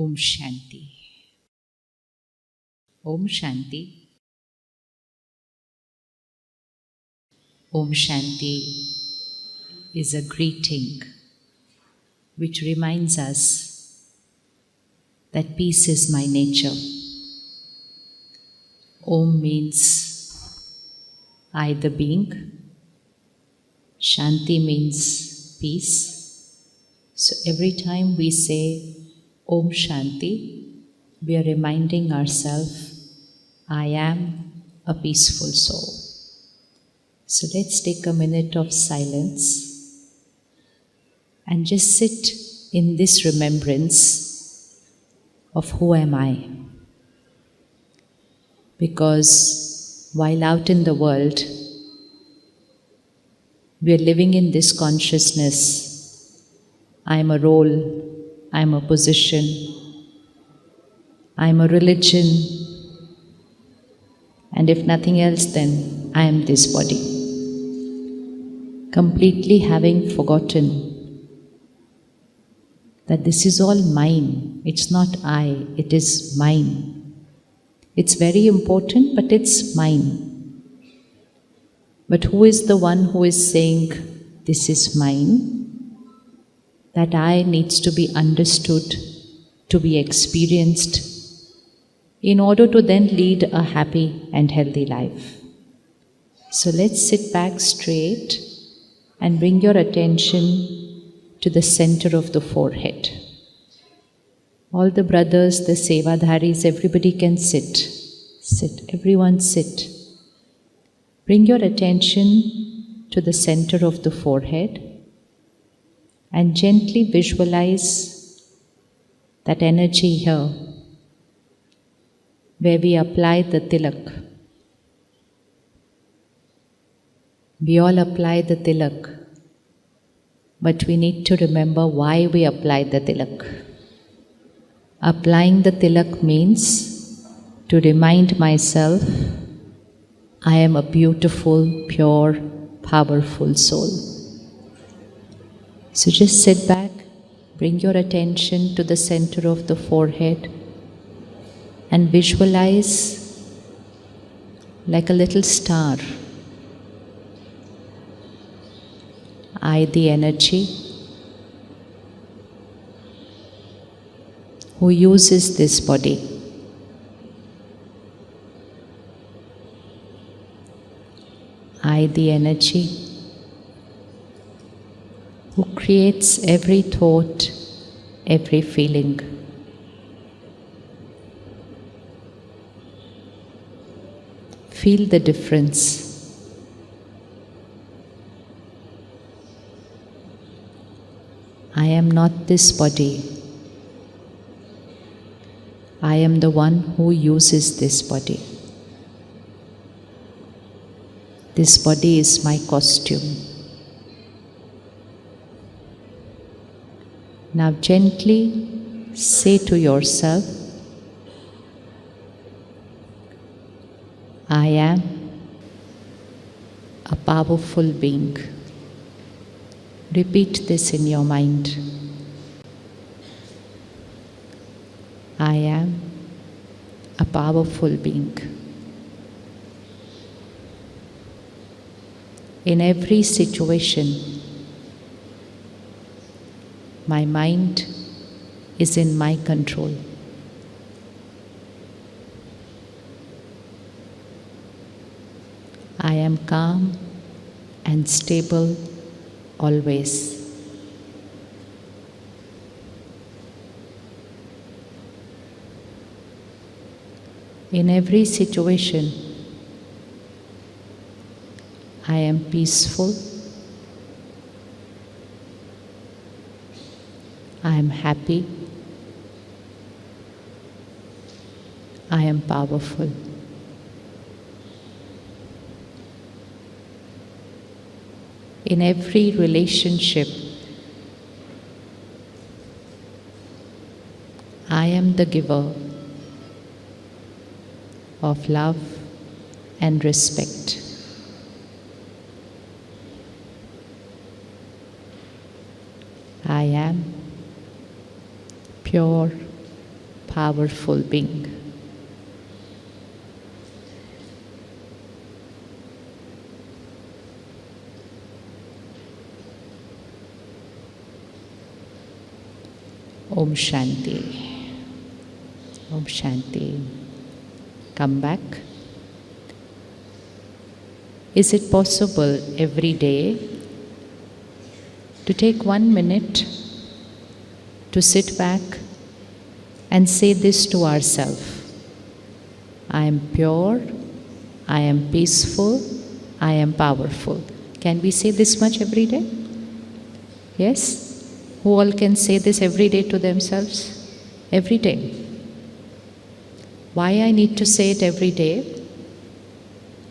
Om Shanti. Om Shanti. Om Shanti is a greeting which reminds us that peace is my nature. Om means I the being. Shanti means peace. So every time we say Om Shanti, we are reminding ourselves, I am a peaceful soul. So let's take a minute of silence and just sit in this remembrance of who am I. Because while out in the world, we are living in this consciousness, I am a role, I am a position, I am a religion, and if nothing else, then I am this body. Completely having forgotten that this is all mine. It's not I, it is mine. It's very important, but it's mine. But who is the one who is saying, this is mine? That I needs to be understood, to be experienced, in order to then lead a happy and healthy life. So let's sit back straight and bring your attention to the center of the forehead. All the brothers, the sevadharis, everybody can sit. Sit, everyone sit. Bring your attention to the center of the forehead and gently visualize that energy here where we apply the tilak. We all apply the tilak, but we need to remember why we apply the tilak. Applying the tilak means to remind myself I am a beautiful, pure, powerful soul. So just sit back, bring your attention to the center of the forehead and visualize like a little star. I, the energy, who uses this body. I, the energy, who creates every thought, every feeling. Feel the difference. I am not this body. I am the one who uses this body. This body is my costume. Now gently say to yourself, I am a powerful being. Repeat this in your mind. I am a powerful being. In every situation, my mind is in my control. I am calm and stable always. In every situation, I am peaceful, I am happy, I am powerful. In every relationship, I am the giver of love and respect. I am pure, powerful being. Om Shanti. Om Shanti. Come back. Is it possible every day to take 1 minute to sit back and say this to ourselves? I am pure, I am peaceful, I am powerful. Can we say this much every day? Yes? Who all can say this every day to themselves? Every day. Why I need to say it every day?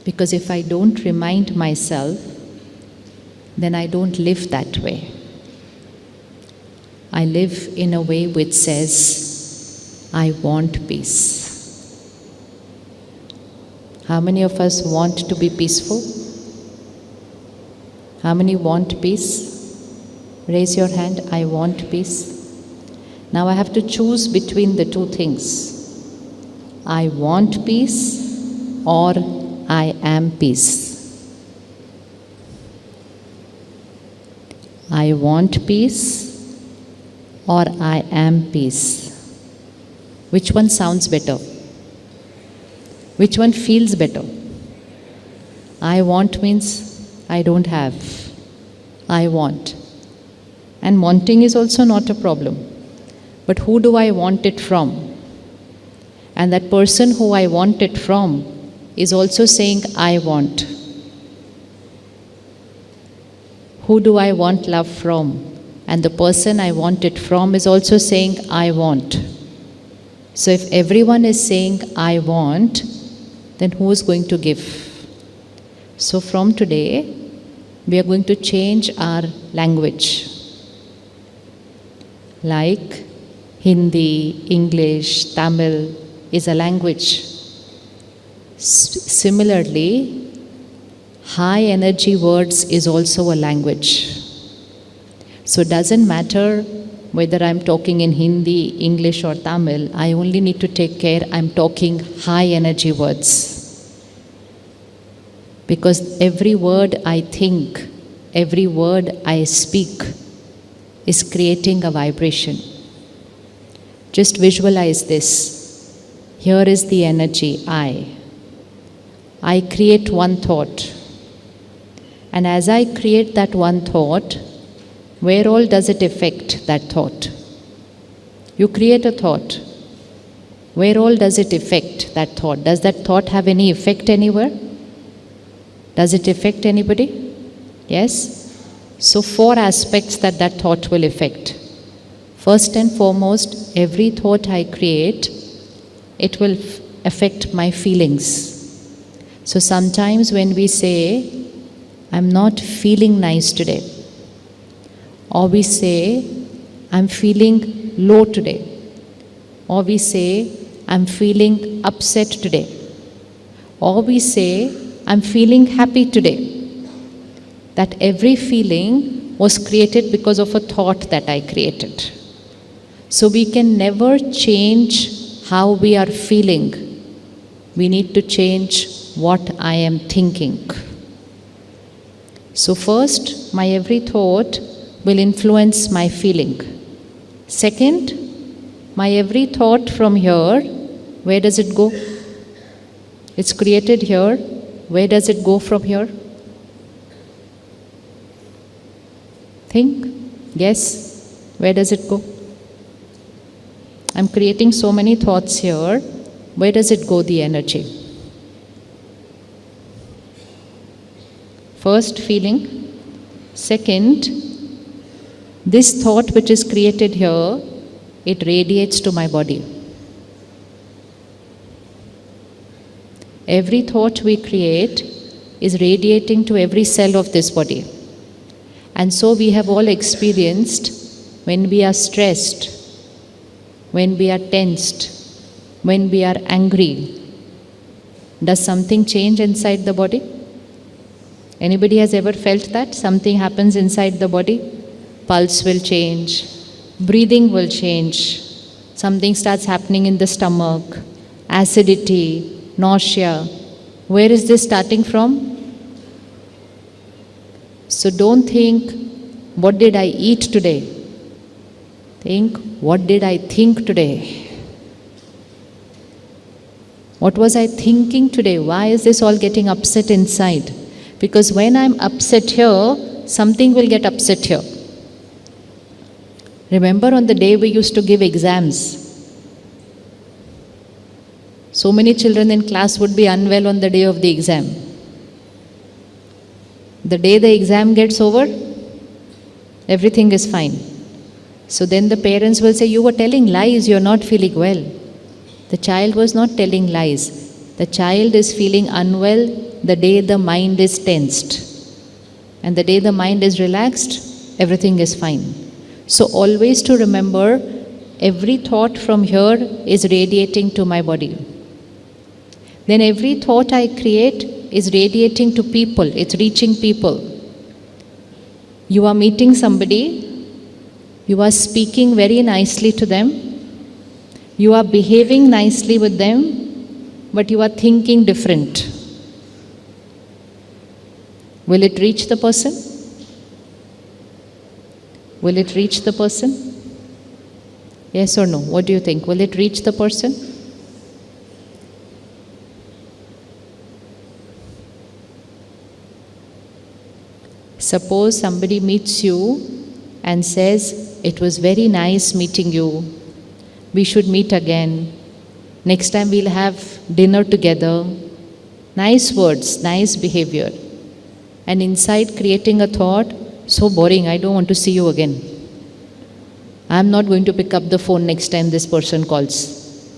Because if I don't remind myself, then I don't live that way. I live in a way which says, I want peace. How many of us want to be peaceful? How many want peace? Raise your hand, I want peace. Now I have to choose between the two things. I want peace or I am peace. I want peace or I am peace. Which one sounds better? Which one feels better? I want means I don't have. I want. And wanting is also not a problem. But who do I want it from? And that person who I want it from is also saying, I want. Who do I want love from? And the person I want it from is also saying, I want. So if everyone is saying, I want, then who is going to give? So from today, we are going to change our language. Like Hindi, English, Tamil is a language. Similarly, high energy words is also a language. So it doesn't matter whether I'm talking in Hindi, English or Tamil, I only need to take care I'm talking high energy words. Because every word I think, every word I speak is creating a vibration. Just visualize this. Here is the energy, I. I create one thought. And as I create that one thought, where all does it affect that thought? You create a thought. Where all does it affect that thought? Does that thought have any effect anywhere? Does it affect anybody? Yes? So 4 aspects that thought will affect. First and foremost, every thought I create, it will affect my feelings. So sometimes when we say, I'm not feeling nice today, or we say, I'm feeling low today, or we say, I'm feeling upset today, or we say, I'm feeling happy today. That every feeling was created because of a thought that I created. So we can never change how we are feeling. We need to change what I am thinking. So first, my every thought will influence my feeling. Second, my every thought from here, where does it go? It's created here. Where does it go from here? Think, guess, where does it go? I'm creating so many thoughts here. Where does it go, the energy? First, feeling. Second, this thought which is created here, it radiates to my body. Every thought we create is radiating to every cell of this body. And so we have all experienced when we are stressed, when we are tensed, when we are angry, does something change inside the body? Anybody has ever felt that? Something happens inside the body? Pulse will change, breathing will change, Something starts happening in the stomach, acidity, nausea. Where is this starting from? So don't think, what did I eat today? Think, what did I think today? What was I thinking today? Why is this all getting upset inside? Because when I'm upset here, something will get upset here. Remember on the day we used to give exams, so many children in class would be unwell on the day of the exam. The day the exam gets over, everything is fine. So then the parents will say, you were telling lies, you're not feeling well. The child was not telling lies. The child is feeling unwell the day the mind is tensed. And the day the mind is relaxed, everything is fine. So always to remember, every thought from here is radiating to my body. Then every thought I create is radiating to people, it's reaching people. You are meeting somebody, you are speaking very nicely to them, you are behaving nicely with them, but you are thinking different. Will it reach the person? Will it reach the person? Yes or no? What do you think? Will it reach the person? Suppose somebody meets you and says, it was very nice meeting you. We should meet again. Next time we'll have dinner together. Nice words, nice behavior. And inside creating a thought, so boring, I don't want to see you again. I'm not going to pick up the phone next time this person calls.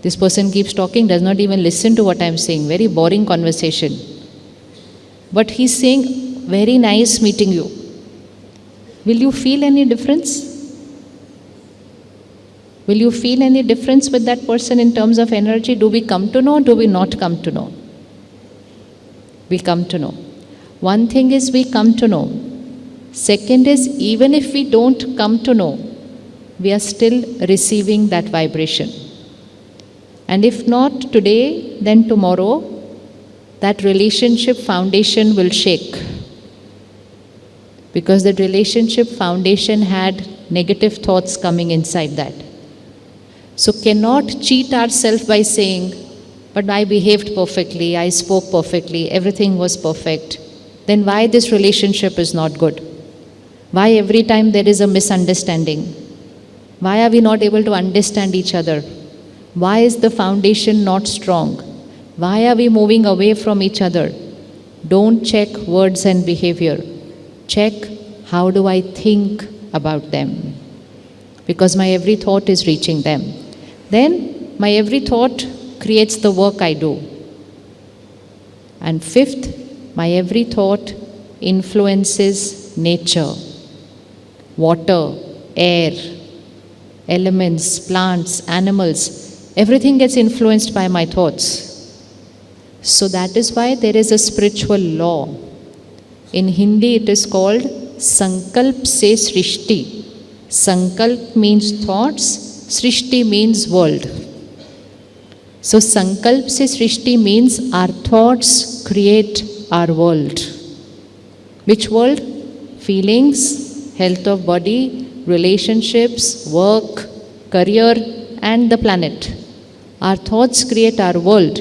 This person keeps talking, does not even listen to what I'm saying. Very boring conversation. But he's saying, very nice meeting you. Will you feel any difference? Will you feel any difference with that person in terms of energy? Do we come to know or do we not come to know? We come to know. One thing is we come to know. Second is, even if we don't come to know, we are still receiving that vibration. And if not today, then tomorrow, that relationship foundation will shake. Because that relationship foundation had negative thoughts coming inside that. So cannot cheat ourselves by saying, but I behaved perfectly, I spoke perfectly, everything was perfect. Then why this relationship is not good? Why every time there is a misunderstanding? Why are we not able to understand each other? Why is the foundation not strong? Why are we moving away from each other? Don't check words and behavior. Check how do I think about them. Because my every thought is reaching them. Then my every thought creates the work I do. And fifth, my every thought influences nature, water, air, elements, plants, animals. Everything gets influenced by my thoughts. So that is why there is a spiritual law. In Hindi it is called Sankalp se Srishti. Sankalp means thoughts, Srishti means world. So Sankalp se Srishti means our thoughts create our world. Which world? Feelings, health of body, relationships, work, career and the planet. Our thoughts create our world.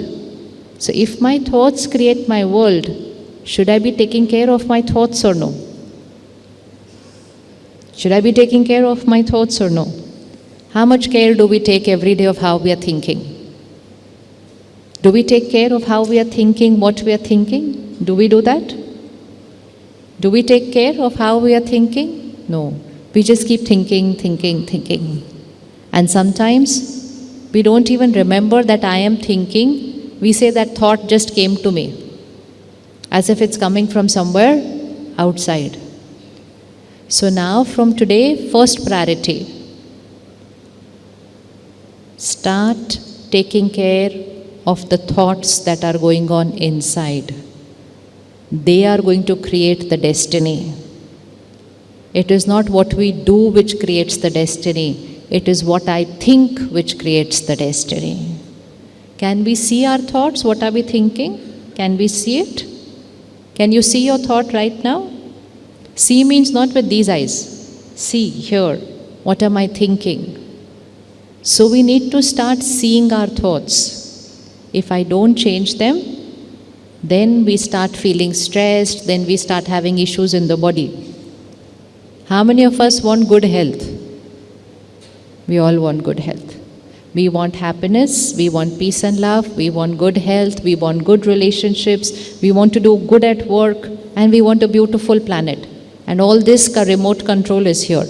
So if my thoughts create my world, should I be taking care of my thoughts or no? Should I be taking care of my thoughts or no? How much care do we take every day of how we are thinking? Do we take care of how we are thinking, what we are thinking? Do we do that? Do we take care of how we are thinking? No. We just keep thinking. And sometimes we don't even remember that I am thinking. We say that thought just came to me. As if it's coming from somewhere outside. So now from today, first priority. Start taking care of the thoughts that are going on inside. They are going to create the destiny. It is not what we do which creates the destiny. It is what I think which creates the destiny. Can we see our thoughts? What are we thinking? Can we see it? Can you see your thought right now? See means not with these eyes. See, here, what am I thinking? So we need to start seeing our thoughts. If I don't change them, then we start feeling stressed, then we start having issues in the body. How many of us want good health? We all want good health. We want happiness, we want peace and love, we want good health, we want good relationships, we want to do good at work, and we want a beautiful planet. And all this remote control is here.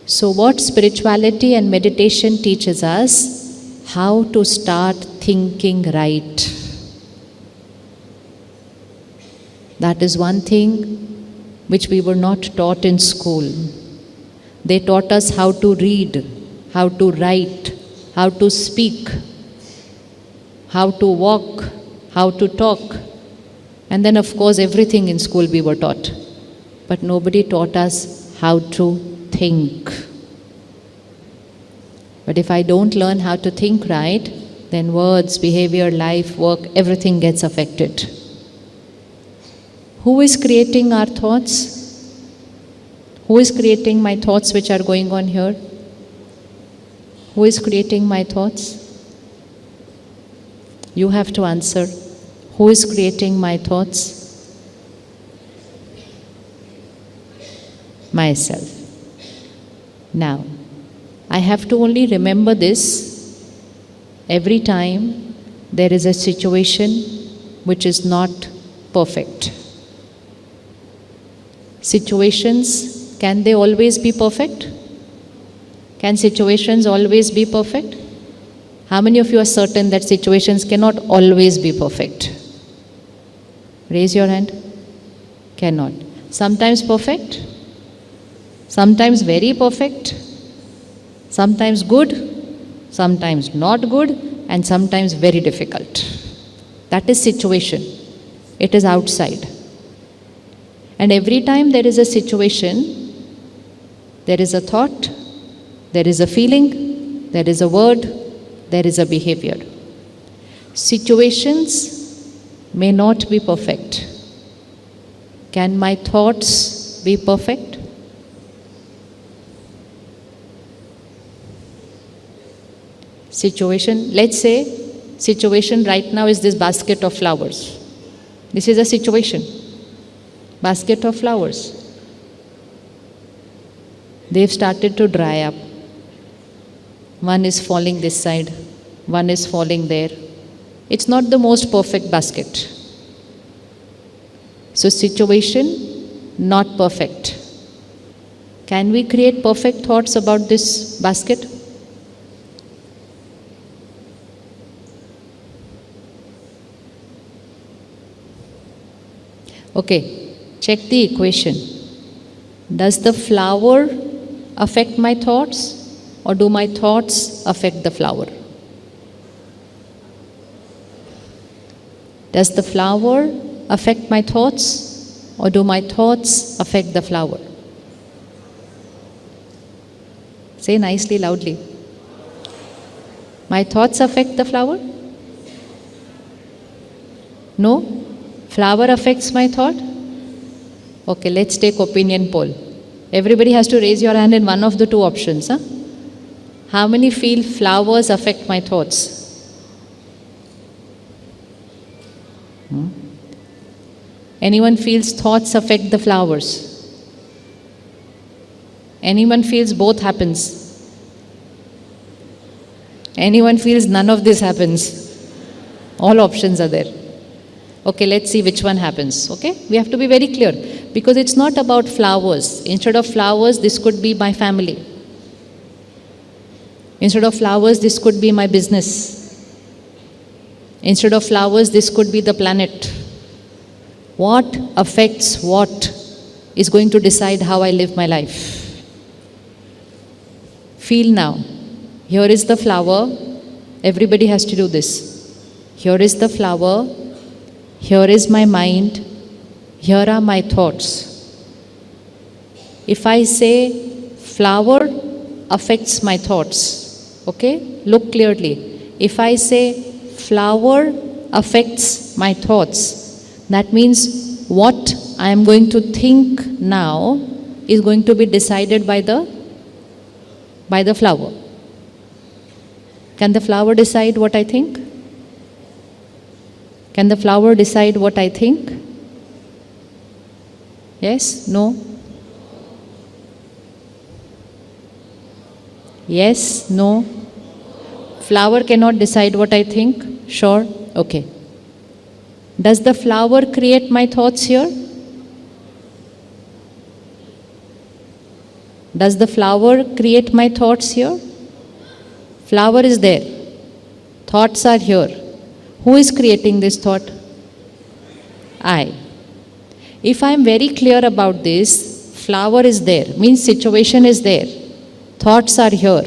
So what spirituality and meditation teaches us? How to start thinking right. That is one thing which we were not taught in school. They taught us how to read, how to write, how to speak, how to walk, how to talk. And then of course everything in school we were taught. But nobody taught us how to think. But if I don't learn how to think right, then words, behavior, life, work, everything gets affected. Who is creating our thoughts? Who is creating my thoughts which are going on here? Who is creating my thoughts? You have to answer. Who is creating my thoughts? Myself. Now, I have to only remember this every time there is a situation which is not perfect. Situations, can they always be perfect? Can situations always be perfect? How many of you are certain that situations cannot always be perfect? Raise your hand. Cannot. Sometimes perfect, sometimes very perfect, sometimes good, sometimes not good, and sometimes very difficult. That is situation. It is outside. And every time there is a situation, there is a thought, there is a feeling, there is a word, there is a behavior. Situations may not be perfect. Can my thoughts be perfect? Situation, let's say, situation right now is this basket of flowers. This is a situation. Basket of flowers. They've started to dry up. One is falling this side, one is falling there. It's not the most perfect basket. So situation, not perfect. Can we create perfect thoughts about this basket? Okay, check the equation. Does the flower affect my thoughts, or do my thoughts affect the flower? Does the flower affect my thoughts, or do my thoughts affect the flower? Say nicely, loudly. My thoughts affect the flower? No? Flower affects my thought? Okay, let's take opinion poll. Everybody has to raise your hand in one of the two options. Huh? How many feel flowers affect my thoughts? Anyone feels thoughts affect the flowers? Anyone feels both happens? Anyone feels none of this happens? All options are there. Okay, let's see which one happens, okay? We have to be very clear, because it's not about flowers. Instead of flowers, this could be my family. Instead of flowers, this could be my business. Instead of flowers, this could be the planet. What affects what is going to decide how I live my life. Feel now. Here is the flower. Everybody has to do this. Here is the flower. Here is my mind. Here are my thoughts. If I say flower affects my thoughts, okay? Look clearly. If I say flower affects my thoughts, that means what I am going to think now is going to be decided by the flower. Can the flower decide what I think? Can the flower decide what I think? Yes? No? Yes? No? Flower cannot decide what I think? Sure? Okay. Does the flower create my thoughts here? Does the flower create my thoughts here? Flower is there. Thoughts are here. Who is creating this thought? I. If I am very clear about this, flower is there, means situation is there. Thoughts are here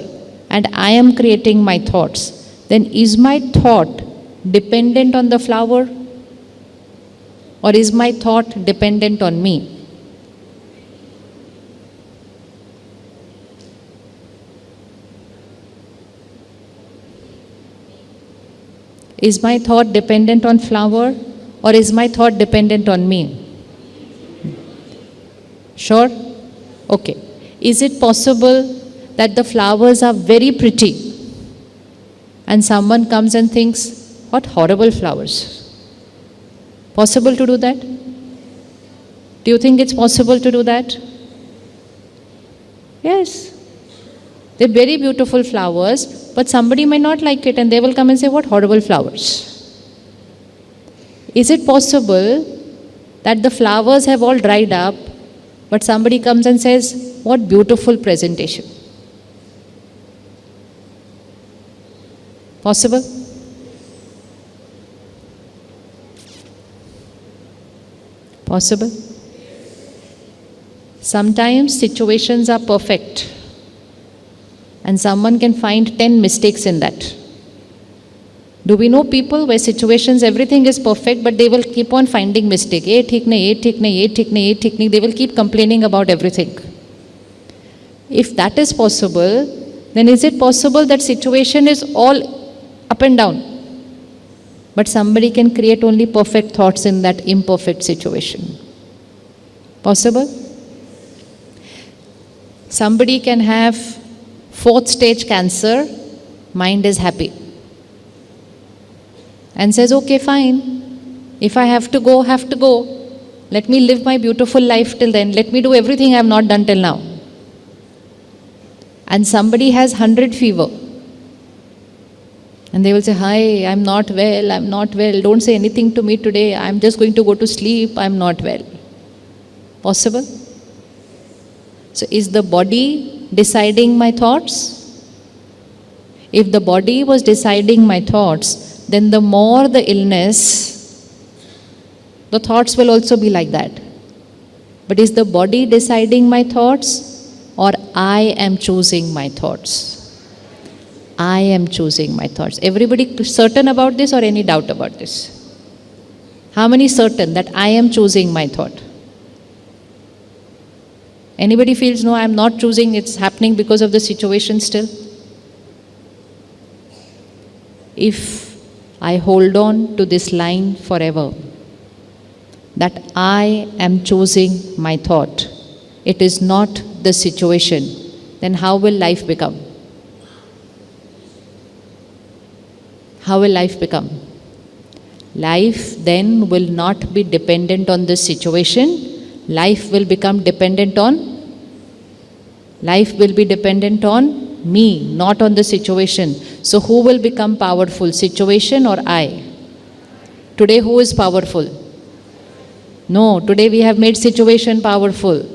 and I am creating my thoughts. Then is my thought dependent on the flower? Or is my thought dependent on me? Is my thought dependent on flower or is my thought dependent on me? Sure? Okay. Is it possible that the flowers are very pretty and someone comes and thinks, what horrible flowers? Possible to do that? Do you think it's possible to do that? Yes. They're very beautiful flowers, but somebody might not like it and they will come and say, what horrible flowers. Is it possible that the flowers have all dried up, but somebody comes and says, what beautiful presentation? Possible? Possible? Sometimes situations are perfect and someone can find 10 mistakes in that. Do we know people where situations, everything is perfect, but they will keep on finding mistake. They will keep complaining about everything. If that is possible, then is it possible that situation is all up and down, but somebody can create only perfect thoughts in that imperfect situation? Possible? Somebody can have 4th stage cancer, mind is happy. And says, okay, fine. If I have to go, have to go. Let me live my beautiful life till then. Let me do everything I have not done till now. And somebody has 100 fever. And they will say, hi, I'm not well, I'm not well. Don't say anything to me today. I'm just going to go to sleep. I'm not well. Possible? So is the body deciding my thoughts? If the body was deciding my thoughts, then the more the illness, the thoughts will also be like that. But is the body deciding my thoughts or I am choosing my thoughts? I am choosing my thoughts. Everybody certain about this or any doubt about this? How many certain that I am choosing my thought? Anybody feels, no, I am not choosing, it's happening because of the situation still? If I hold on to this line forever, that I am choosing my thought, it is not the situation, then how will life become? How will life become? Life then will not be dependent on the situation. Life will become dependent on? Life will be dependent on me, not on the situation. So who will become powerful, situation or I? Today who is powerful? No, today we have made situation powerful.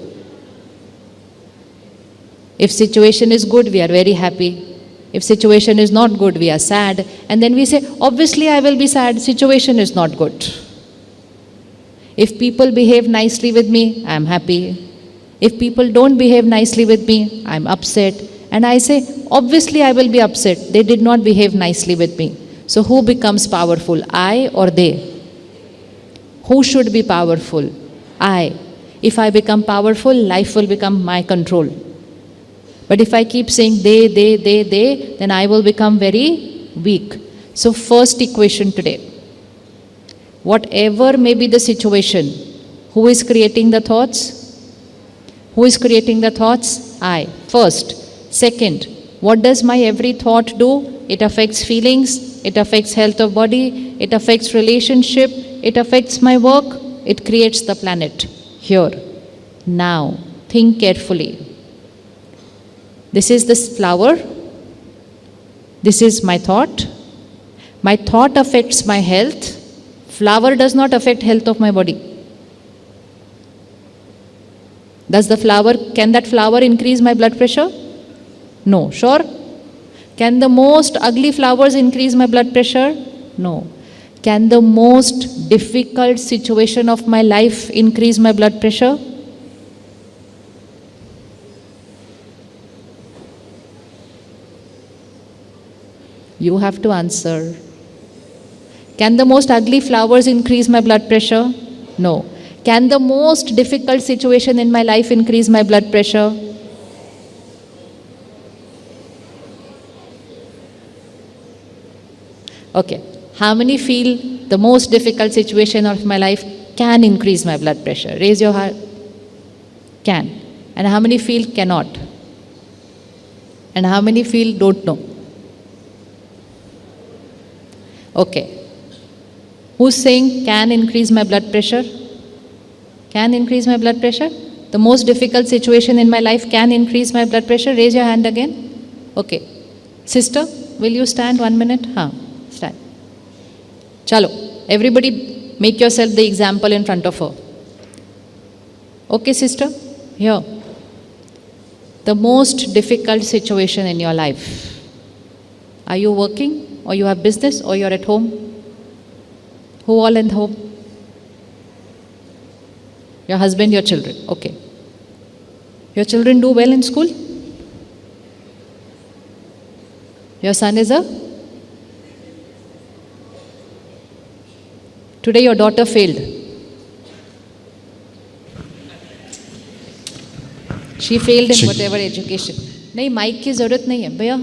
If situation is good, we are very happy. If situation is not good, we are sad. And then we say, obviously I will be sad, situation is not good. If people behave nicely with me, I am happy. If people don't behave nicely with me, I am upset. And I say, obviously I will be upset. They did not behave nicely with me. So who becomes powerful, I or they? Who should be powerful? I. If I become powerful, life will become my control. But if I keep saying they, then I will become very weak. So first equation today, whatever may be the situation, who is creating the thoughts? Who is creating the thoughts? I. First. Second, what does my every thought do? It affects feelings, it affects health of body, it affects relationship, it affects my work, it creates the planet. Here. Now. Think carefully. This is this flower. This is my thought. My thought affects my health. Flower does not affect health of my body. Can that flower increase my blood pressure? No. Sure? Can the most ugly flowers increase my blood pressure? No. Can the most difficult situation of my life increase my blood pressure? You have to answer. Can the most ugly flowers increase my blood pressure? No. Can the most difficult situation in my life increase my blood pressure? Okay. How many feel the most difficult situation of my life can increase my blood pressure? Raise your hand. Can. And how many feel cannot? And how many feel don't know? Okay. Who's saying can increase my blood pressure? Can increase my blood pressure? The most difficult situation in my life can increase my blood pressure? Raise your hand again. Okay. Sister, will you stand 1 minute? Stand. Chalo. Everybody make yourself the example in front of her. Okay, sister? Here. The most difficult situation in your life. Are you working? Or you have business? Or you're at home? Who all in home? Your husband, your children. Okay. Your children do well in school? Your son is a? Today your daughter failed. She failed in whatever education. नहीं mic की जरूरत नहीं है भैया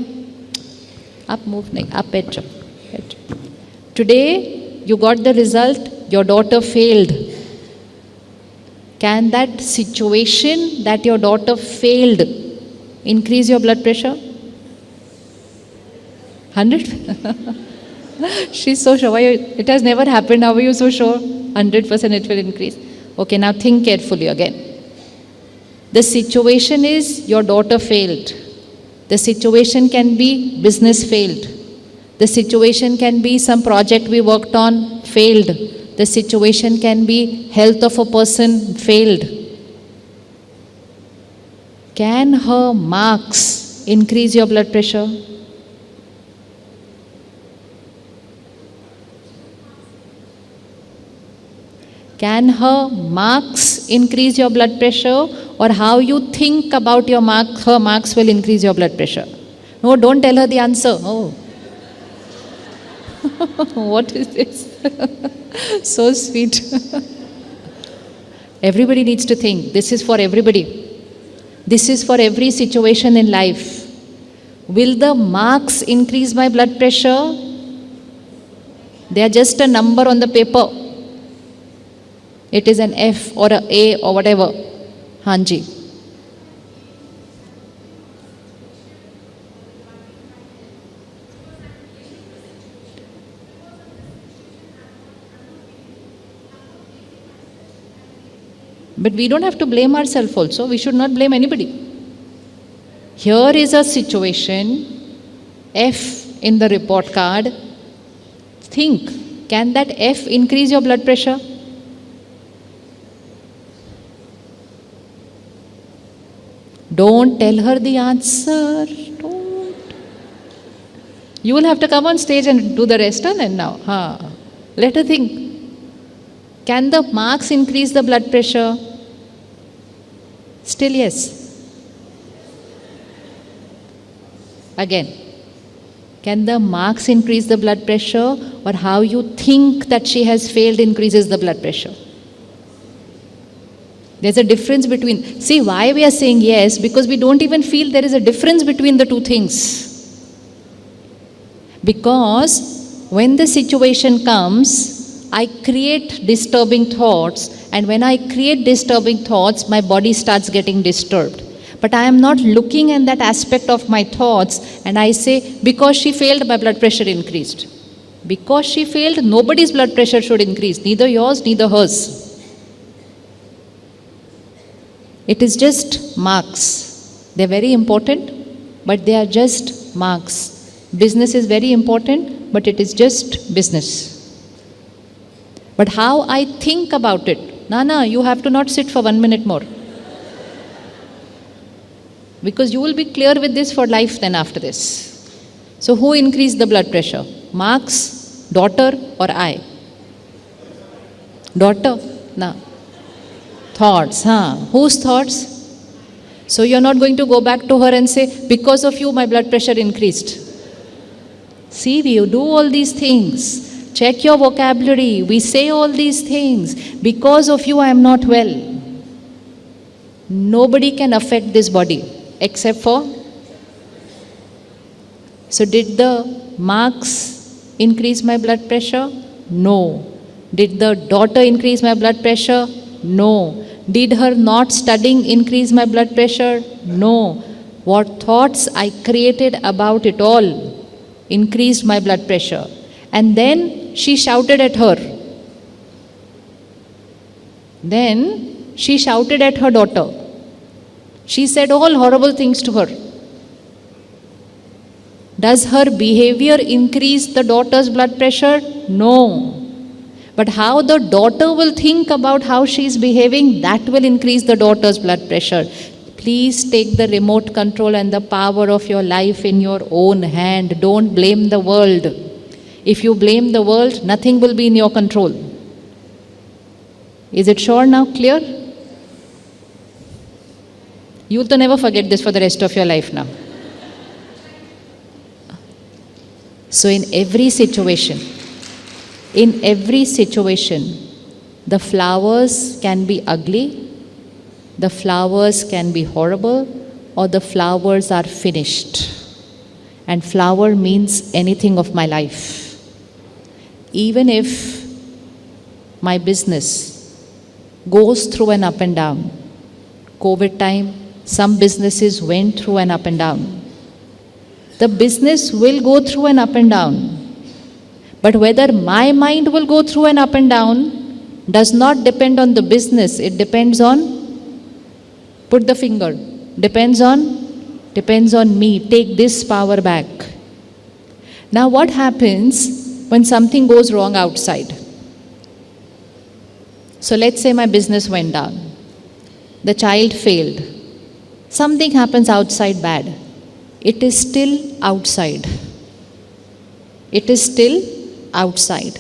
आप move नहीं आप बैठ जाओ Today you got the result, your daughter failed. Can that situation that your daughter failed increase your blood pressure? 100? She's so sure. It has never happened. How are you so sure? 100% it will increase. Okay, now think carefully again. The situation is your daughter failed. The situation can be business failed. The situation can be some project we worked on failed. The situation can be health of a person failed. Can her marks increase your blood pressure? Can her marks increase your blood pressure, or how you think about your her marks will increase your blood pressure? No, don't tell her the answer. Oh. What is this? So sweet. Everybody needs to think. This is for everybody. This is for every situation in life. Will the marks increase my blood pressure? They are just a number on the paper. It is an F or a A or whatever. Hanji. But we don't have to blame ourselves also. We should not blame anybody. Here is a situation, F in the report card. Think, can that F increase your blood pressure? Don't tell her the answer. Don't. You will have to come on stage and do the rest on and now. Let her think. Can the marks increase the blood pressure? Still yes. Again. Can the marks increase the blood pressure, or how you think that she has failed increases the blood pressure? There's a difference between, see why we are saying yes, because we don't even feel there is a difference between the two things. Because when the situation comes, I create disturbing thoughts, and when I create disturbing thoughts, my body starts getting disturbed. But I am not looking at that aspect of my thoughts and I say, because she failed, my blood pressure increased. Because she failed, nobody's blood pressure should increase, neither yours, neither hers. It is just marks. They're very important, but they are just marks. Business is very important, but it is just business. But how I think about it, Nana, you have to not sit for 1 minute more. Because you will be clear with this for life then after this. So who increased the blood pressure? Marks, daughter or I? Daughter? No. Thoughts, huh? Whose thoughts? So you're not going to go back to her and say, because of you my blood pressure increased. See, we do all these things. Check your vocabulary. We say all these things. Because of you I am not well. Nobody can affect this body except for. So did the marks increase my blood pressure? No. Did the daughter increase my blood pressure? No. Did her not studying increase my blood pressure? No. What thoughts I created about it all increased my blood pressure. And then she shouted at her. Then she shouted at her daughter. She said all horrible things to her. Does her behavior increase the daughter's blood pressure? No. But how the daughter will think about how she is behaving, that will increase the daughter's blood pressure. Please take the remote control and the power of your life in your own hand. Don't blame the world. If you blame the world, nothing will be in your control. Is it sure now? Clear? You will never forget this for the rest of your life now. So in every situation, the flowers can be ugly, the flowers can be horrible, or the flowers are finished. And flower means anything of my life. Even if my business goes through an up and down, COVID time, some businesses went through an up and down. The business will go through an up and down. But whether my mind will go through an up and down does not depend on the business. It depends on, put the finger, depends on me. Take this power back. Now what happens when something goes wrong outside? So let's say my business went down. The child failed. Something happens outside bad. It is still outside. It is still outside.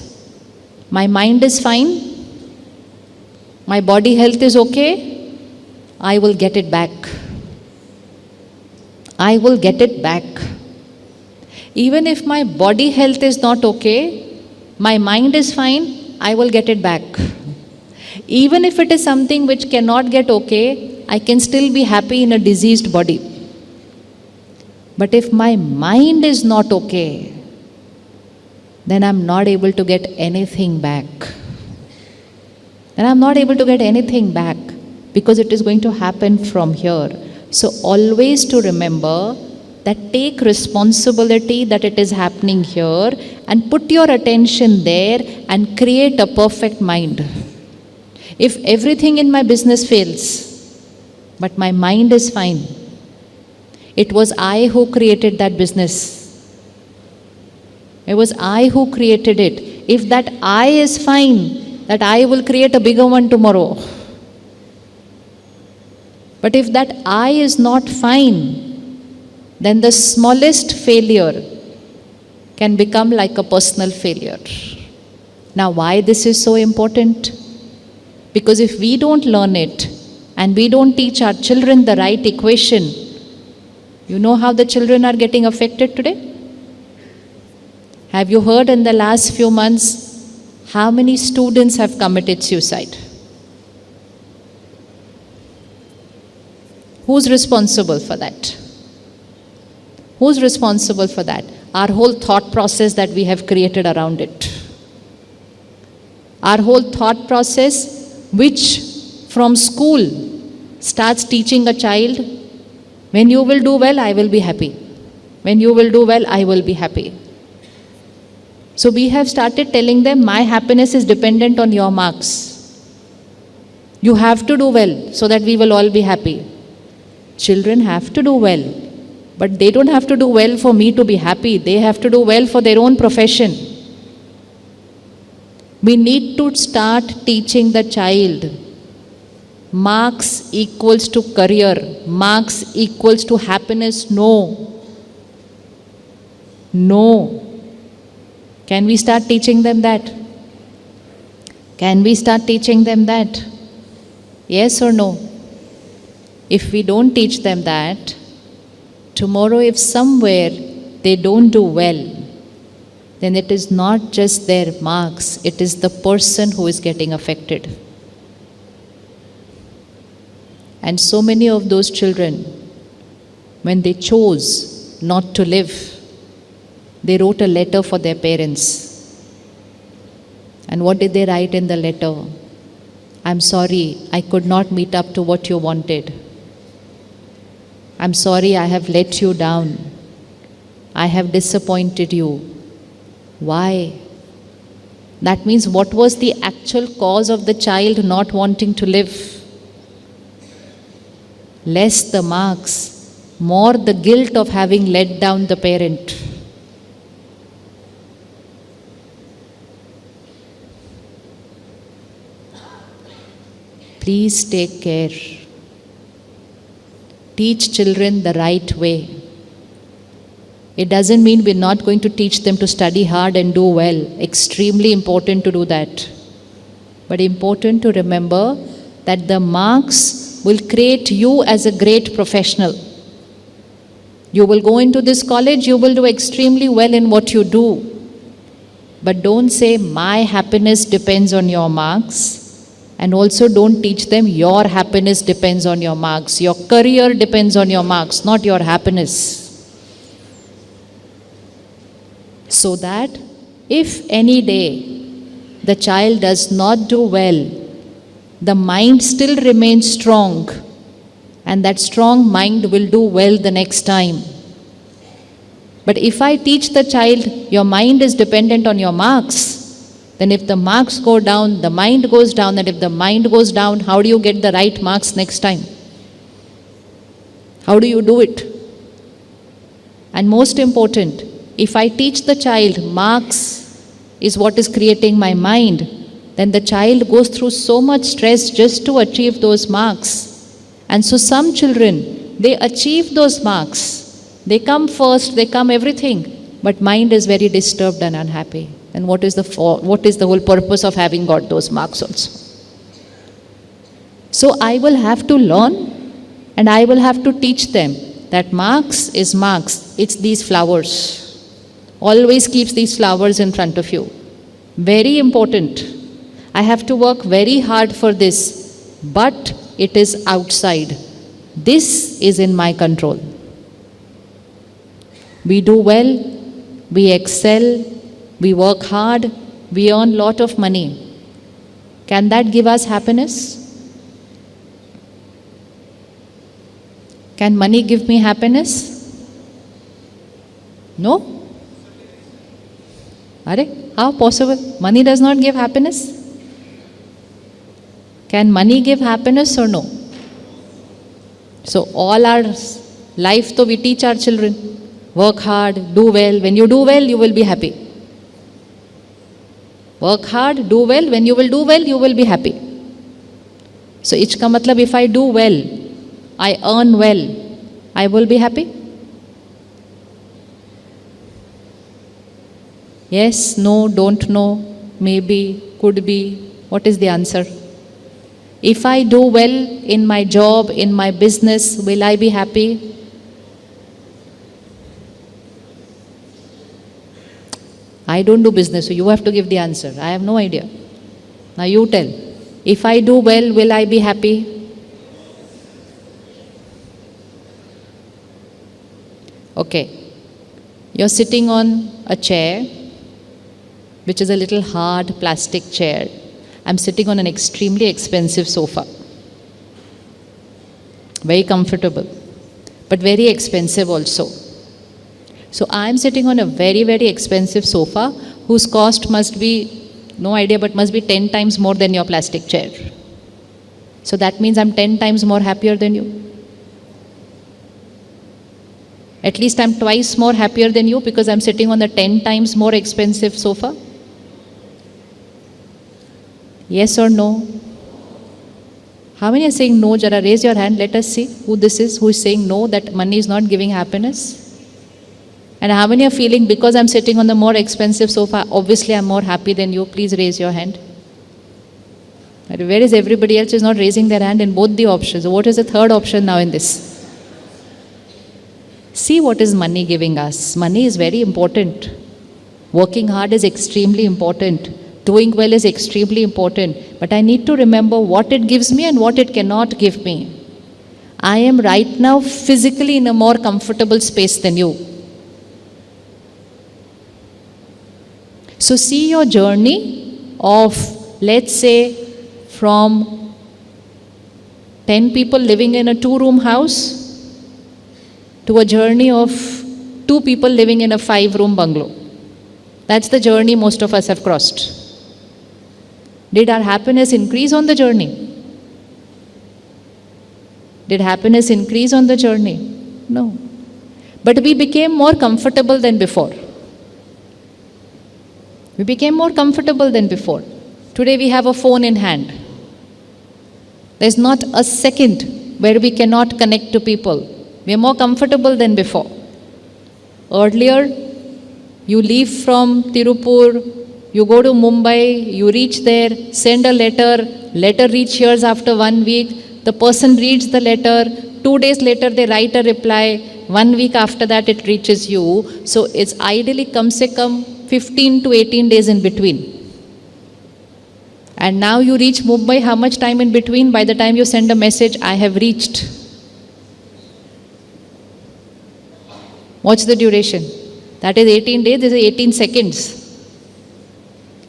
My mind is fine. My body health is okay. I will get it back. I will get it back. Even if my body health is not okay, my mind is fine, I will get it back. Even if it is something which cannot get okay, I can still be happy in a diseased body. But if my mind is not okay, then I'm not able to get anything back. And I'm not able to get anything back because it is going to happen from here. So always to remember that take responsibility that it is happening here and put your attention there and create a perfect mind. If everything in my business fails, but my mind is fine, it was I who created that business. It was I who created it. If that I is fine, that I will create a bigger one tomorrow. But if that I is not fine, then the smallest failure can become like a personal failure. Now why this is so important? Because if we don't learn it and we don't teach our children the right equation, you know how the children are getting affected today? Have you heard in the last few months how many students have committed suicide? Who's responsible for that? Who's responsible for that? Our whole thought process that we have created around it. Our whole thought process, which from school starts teaching a child, when you will do well, I will be happy. When you will do well, I will be happy. So we have started telling them, my happiness is dependent on your marks. You have to do well so that we will all be happy. Children have to do well, but they don't have to do well for me to be happy. They have to do well for their own profession. We need to start teaching the child marks equals to career, marks equals to happiness. No. No. Can we start teaching them that? Can we start teaching them that? Yes or no? If we don't teach them that, tomorrow if somewhere they don't do well, then it is not just their marks, it is the person who is getting affected. And so many of those children, when they chose not to live, they wrote a letter for their parents. And what did they write in the letter? I'm sorry, I could not meet up to what you wanted. I'm sorry, I have let you down. I have disappointed you. Why? That means what was the actual cause of the child not wanting to live? Less the marks, more the guilt of having let down the parent. Please take care. Teach children the right way. It doesn't mean we're not going to teach them to study hard and do well. Extremely important to do that. But important to remember that the marks will create you as a great professional. You will go into this college, you will do extremely well in what you do. But don't say, my happiness depends on your marks. And also don't teach them, your happiness depends on your marks. Your career depends on your marks, not your happiness. So that if any day the child does not do well, the mind still remains strong, and that strong mind will do well the next time. But if I teach the child, your mind is dependent on your marks, then if the marks go down, the mind goes down, and if the mind goes down, how do you get the right marks next time? How do you do it? And most important, if I teach the child marks is what is creating my mind, then the child goes through so much stress just to achieve those marks. And so some children, they achieve those marks. They come first, they come everything, but mind is very disturbed and unhappy. And what is the whole purpose of having got those marks also? So I will have to learn, and I will have to teach them that marks is marks. It's these flowers. Always keeps these flowers in front of you. Very important. I have to work very hard for this, but it is outside. This is in my control. We do well, we excel, we work hard, we earn lot of money. Can that give us happiness? Can money give me happiness? No? How possible? Money does not give happiness? Can money give happiness or no? So all our life, we teach our children, work hard, do well. When you do well, you will be happy. Work hard, do well. When you will do well, you will be happy. So ichka matlab, if I do well, I earn well, I will be happy. Yes, no, don't know, maybe, could be. What is the answer? If I do well in my job, in my business, will I be happy? I don't do business, so you have to give the answer. I have no idea. Now you tell. If I do well, will I be happy? Okay. You're sitting on a chair, which is a little hard plastic chair. I'm sitting on an extremely expensive sofa. Very comfortable, but very expensive also. So I'm sitting on a very, very expensive sofa whose cost must be, no idea, but must be 10 times more than your plastic chair. So that means I'm 10 times more happier than you. At least I'm twice more happier than you because I'm sitting on the 10 times more expensive sofa. Yes or no? How many are saying no? Jara, raise your hand. Let us see who this is, who is saying no, that money is not giving happiness. And how many are feeling because I'm sitting on the more expensive sofa, obviously I'm more happy than you? Please raise your hand. Where is everybody else is not raising their hand in both the options? What is the third option now in this? See what is money giving us. Money is very important. Working hard is extremely important. Doing well is extremely important. But I need to remember what it gives me and what it cannot give me. I am right now physically in a more comfortable space than you. So see your journey of, let's say, from 10 people living in a 2-room house to a journey of 2 people living in a 5-room bungalow. That's the journey most of us have crossed. Did our happiness increase on the journey? Did happiness increase on the journey? No. But we became more comfortable than before. We became more comfortable than before. Today we have a phone in hand. There's not a second where we cannot connect to people. We are more comfortable than before. Earlier, you leave from Tirupur, you go to Mumbai, you reach there, send a letter reach here after 1 week, the person reads the letter, 2 days later they write a reply, 1 week after that it reaches you. So it's ideally come 15 to 18 days in between. And now you reach Mumbai, how much time in between? By the time you send a message, I have reached. What's the duration? That is 18 days, this is 18 seconds.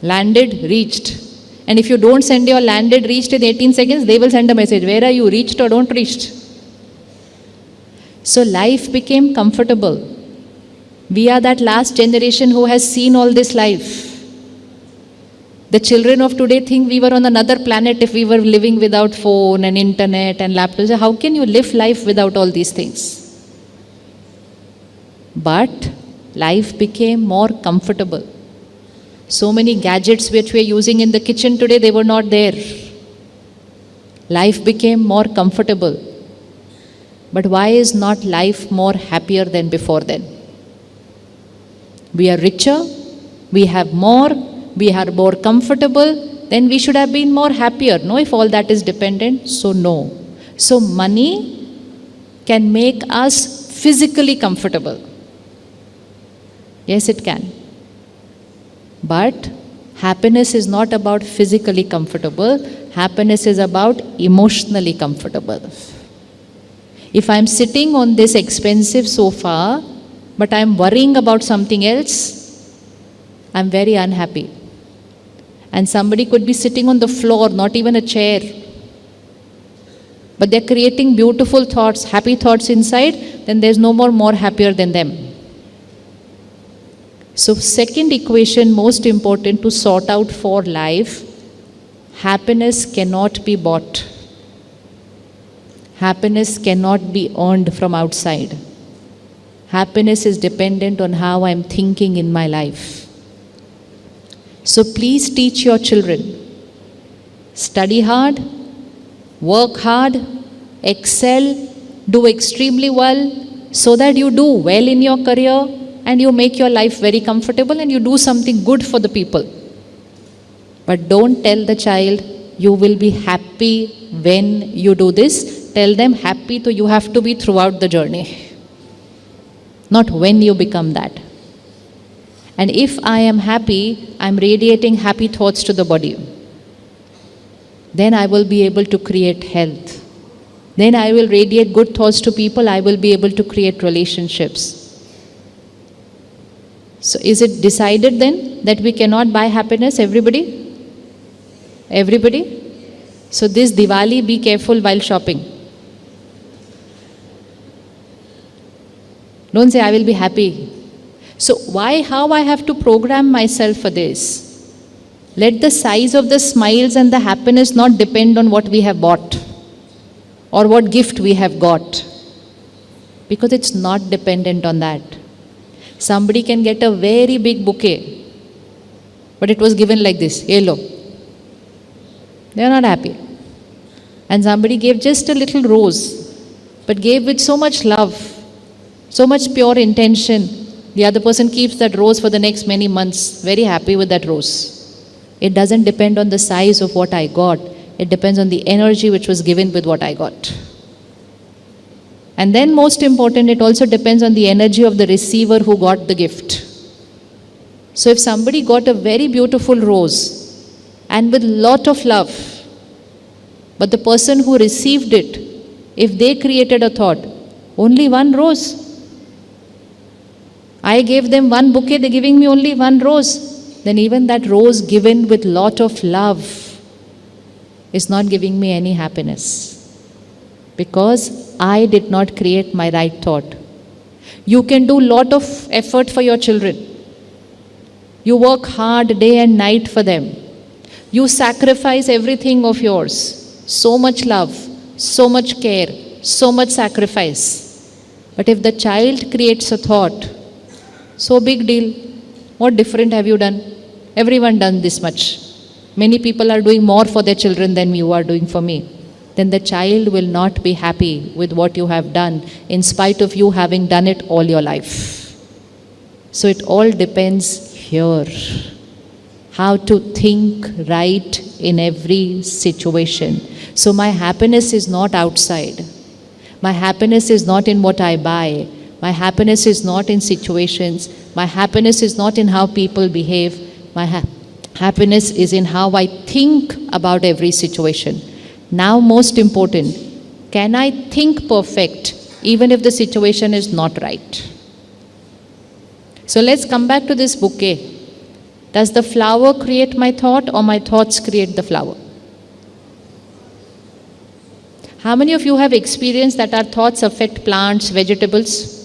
Landed, reached. And if you don't send your landed, reached in 18 seconds, they will send a message. Where are you? Reached or don't reached? So life became comfortable. We are that last generation who has seen all this life. The children of today think we were on another planet if we were living without phone and internet and laptops. So how can you live life without all these things? But life became more comfortable. So many gadgets which we are using in the kitchen today, they were not there. Life became more comfortable. But why is not life more happier than before then? We are richer, we have more, we are more comfortable, then we should have been more happier. No, if all that is dependent, so no. So money can make us physically comfortable. Yes, it can. But happiness is not about physically comfortable. Happiness is about emotionally comfortable. If I'm sitting on this expensive sofa, but I'm worrying about something else, I'm very unhappy. And somebody could be sitting on the floor, not even a chair, but they're creating beautiful thoughts, happy thoughts inside, then there's no more happier than them. So second equation, most important to sort out for life, happiness cannot be bought. Happiness cannot be earned from outside. Happiness is dependent on how I'm thinking in my life. So please teach your children. Study hard, work hard, excel, do extremely well, so that you do well in your career, and you make your life very comfortable and you do something good for the people. But don't tell the child, you will be happy when you do this. Tell them happy, so you have to be throughout the journey. Not when you become that. And if I am happy, I am radiating happy thoughts to the body. Then I will be able to create health. Then I will radiate good thoughts to people, I will be able to create relationships. So is it decided then that we cannot buy happiness, everybody? Everybody? So this Diwali, be careful while shopping. Don't say, I will be happy. So how I have to program myself for this? Let the size of the smiles and the happiness not depend on what we have bought or what gift we have got. Because it's not dependent on that. Somebody can get a very big bouquet, but it was given like this, yellow. They are not happy. And somebody gave just a little rose, but gave with so much love, so much pure intention. The other person keeps that rose for the next many months, very happy with that rose. It doesn't depend on the size of what I got. It depends on the energy which was given with what I got. And then most important, it also depends on the energy of the receiver who got the gift. So if somebody got a very beautiful rose and with lot of love, but the person who received it, if they created a thought, only one rose. I gave them one bouquet, they're giving me only one rose. Then even that rose given with lot of love is not giving me any happiness. Because I did not create my right thought. You can do lot of effort for your children. You work hard day and night for them. You sacrifice everything of yours. So much love, so much care, so much sacrifice. But if the child creates a thought, so big deal, what different have you done? Everyone done this much. Many people are doing more for their children than you are doing for me. Then the child will not be happy with what you have done, in spite of you having done it all your life. So it all depends here. How to think right in every situation. So my happiness is not outside. My happiness is not in what I buy. My happiness is not in situations. My happiness is not in how people behave. My happiness is in how I think about every situation. Now most important, can I think perfect even if the situation is not right? So let's come back to this bouquet. Does the flower create my thought or my thoughts create the flower? How many of you have experienced that our thoughts affect plants, vegetables?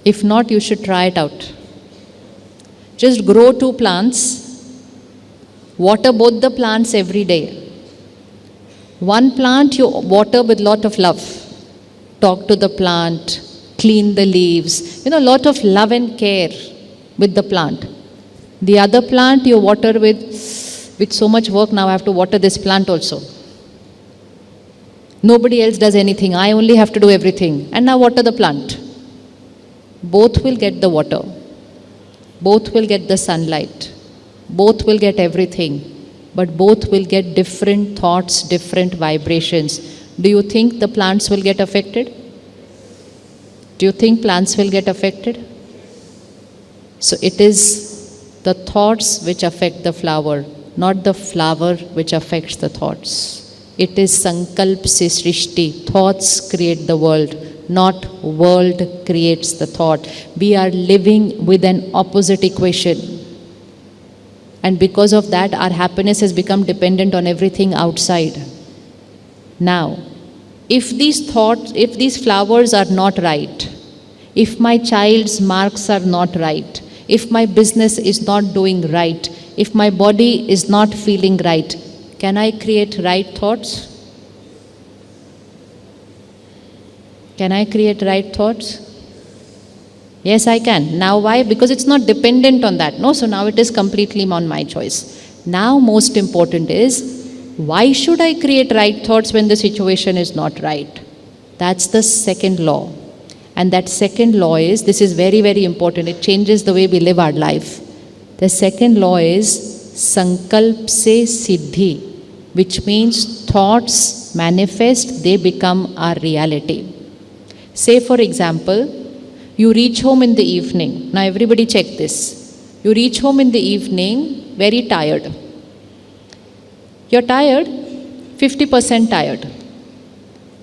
If not, you should try it out. Just grow 2 plants. Water both the plants every day. One plant you water with lot of love. Talk to the plant, clean the leaves. Lot of love and care with the plant. The other plant you water with so much work, now I have to water this plant also. Nobody else does anything, I only have to do everything. And now water the plant. Both will get the water. Both will get the sunlight. Both will get everything. But both will get different thoughts, different vibrations. Do you think the plants will get affected? Do you think plants will get affected? So it is the thoughts which affect the flower, not the flower which affects the thoughts. It is sankalp se srishti. Thoughts create the world, not world creates the thought. We are living with an opposite equation. And because of that, our happiness has become dependent on everything outside. Now, if these flowers are not right, if my child's marks are not right, if my business is not doing right, if my body is not feeling right, can I create right thoughts? Can I create right thoughts? Yes, I can. Now why? Because it's not dependent on that. No, so now it is completely on my choice. Now most important is, why should I create right thoughts when the situation is not right? That's the second law. And that second law is, this is very, very important. It changes the way we live our life. The second law is sankalp se siddhi, which means thoughts manifest, they become our reality. Say for example, you reach home in the evening. Now everybody check this. You reach home in the evening very tired. You're tired, 50% tired.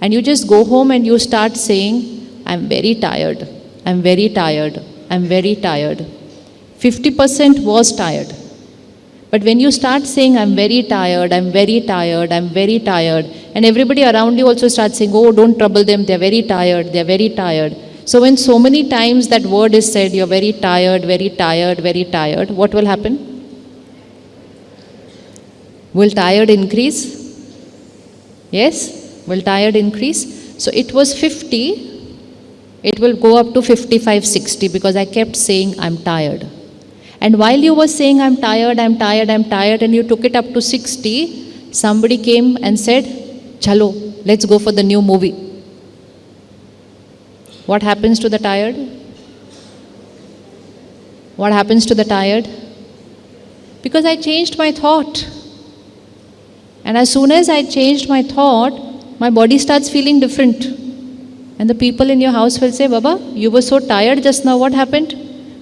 And you just go home and you start saying, I'm very tired. I'm very tired, I'm very tired. 50% was tired. But when you start saying, I'm very tired, I'm very tired, I'm very tired, and everybody around you also starts saying, oh, don't trouble them, they're very tired, they're very tired. So when so many times that word is said, you're very tired, very tired, very tired, what will happen? Will tired increase? Yes? Will tired increase? So it was 50, it will go up to 55, 60 because I kept saying, I'm tired. And while you were saying, I'm tired, I'm tired, I'm tired, and you took it up to 60, somebody came and said, Chalo, let's go for the new movie. What happens to the tired? What happens to the tired? Because I changed my thought. And as soon as I changed my thought, my body starts feeling different. And the people in your house will say, Baba, you were so tired just now, what happened?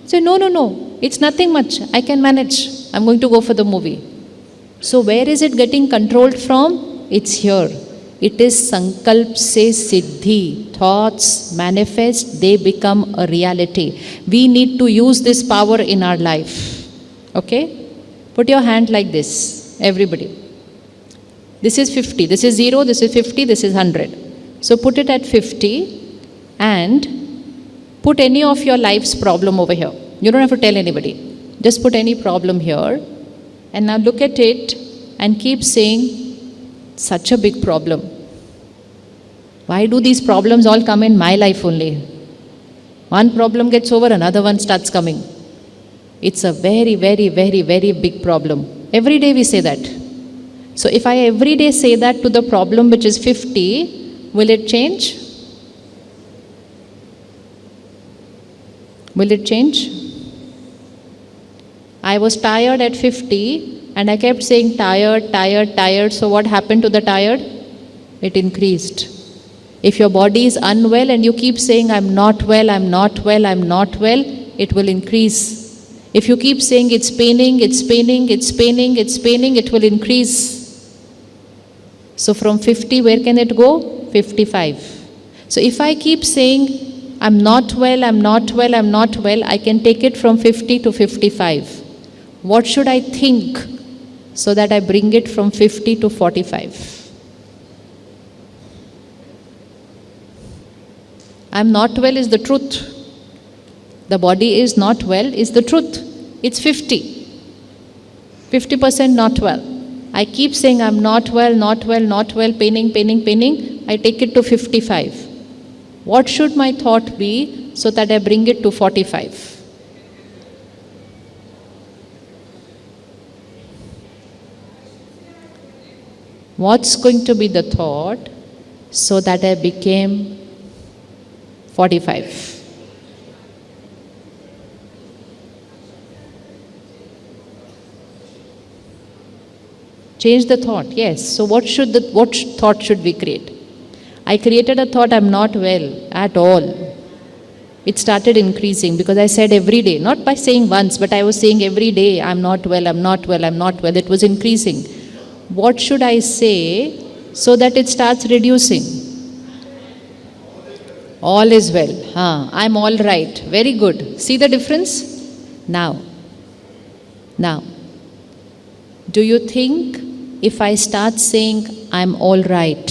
Say, no. It's nothing much. I can manage. I'm going to go for the movie. So where is it getting controlled from? It's here. It is sankalp se siddhi. Thoughts manifest, they become a reality. We need to use this power in our life. Okay? Put your hand like this, everybody. This is 50. This is 0, this is 50, this is 100. So put it at 50 and put any of your life's problem over here. You don't have to tell anybody. Just put any problem here. And now look at it and keep saying, such a big problem. Why do these problems all come in my life only? One problem gets over, another one starts coming. It's a very, very, very, very big problem. Every day we say that. So if I every day say that to the problem which is 50, will it change? Will it change? I was tired at 50 and I kept saying tired, tired, tired. So what happened to the tired? It increased. If your body is unwell and you keep saying, I'm not well, I'm not well, I'm not well, it will increase. If you keep saying it's paining, it's paining, it's paining, it's paining, it will increase. So from 50, where can it go? 55. So if I keep saying, I'm not well, I'm not well, I'm not well, I can take it from 50 to 55. What should I think so that I bring it from 50 to 45? I'm not well is the truth. The body is not well is the truth. It's 50. 50% not well. I keep saying I'm not well, not well, not well, paining, paining, paining. I take it to 55. What should my thought be so that I bring it to 45? What's going to be the thought so that I became 45? Change the thought, yes. So what thought should we create? I created a thought, I'm not well at all. It started increasing because I said every day, not by saying once, but I was saying every day, I'm not well, I'm not well, I'm not well. It was increasing. What should I say so that it starts reducing? All is well. I'm all right. Very good. See the difference? Now, do you think if I start saying I'm all right,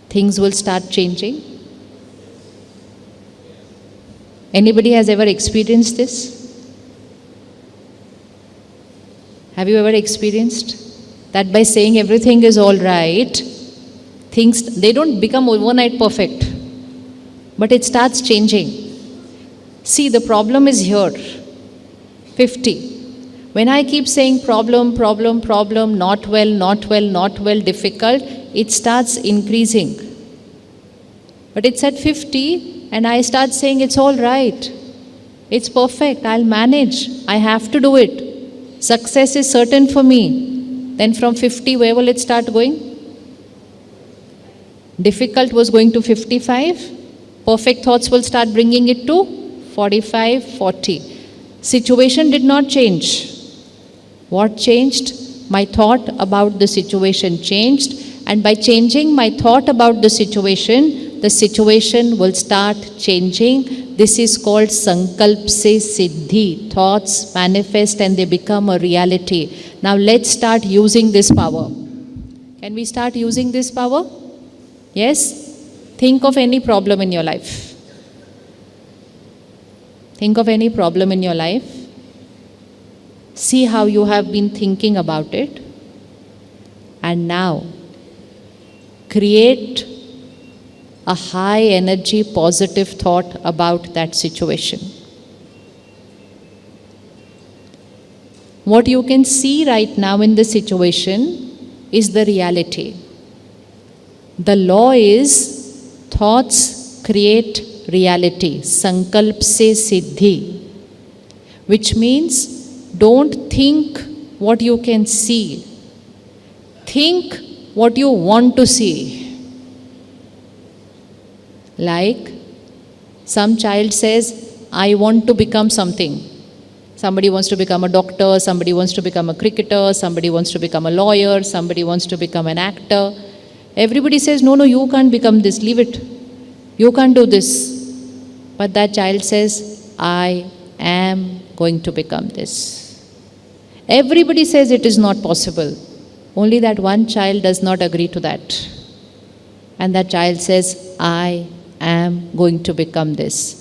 things will start changing? Anybody has ever experienced this? Have you ever experienced that by saying everything is all right, things, they don't become overnight perfect, but it starts changing. See, the problem is here, 50. When I keep saying problem, problem, problem, not well, not well, not well, difficult, it starts increasing. But it's at 50 and I start saying it's all right, it's perfect, I'll manage, I have to do it, success is certain for me. Then from 50, where will it start going? Difficult was going to 55. Perfect thoughts will start bringing it to 45, 40. Situation did not change. What changed? My thought about the situation changed. And by changing my thought about the situation will start changing. This is called Sankalp se Siddhi. Thoughts manifest and they become a reality. Now let's start using this power. Can we start using this power? Yes? Think of any problem in your life. Think of any problem in your life. See how you have been thinking about it. And now, create a high energy, positive thought about that situation. What you can see right now in the situation is the reality. The law is thoughts create reality. Sankalp se Siddhi. Which means don't think what you can see. Think what you want to see. Like, some child says, I want to become something. Somebody wants to become a doctor, somebody wants to become a cricketer, somebody wants to become a lawyer, somebody wants to become an actor. Everybody says, no, you can't become this, leave it. You can't do this. But that child says, I am going to become this. Everybody says it is not possible. Only that one child does not agree to that. And that child says, I am going to become this.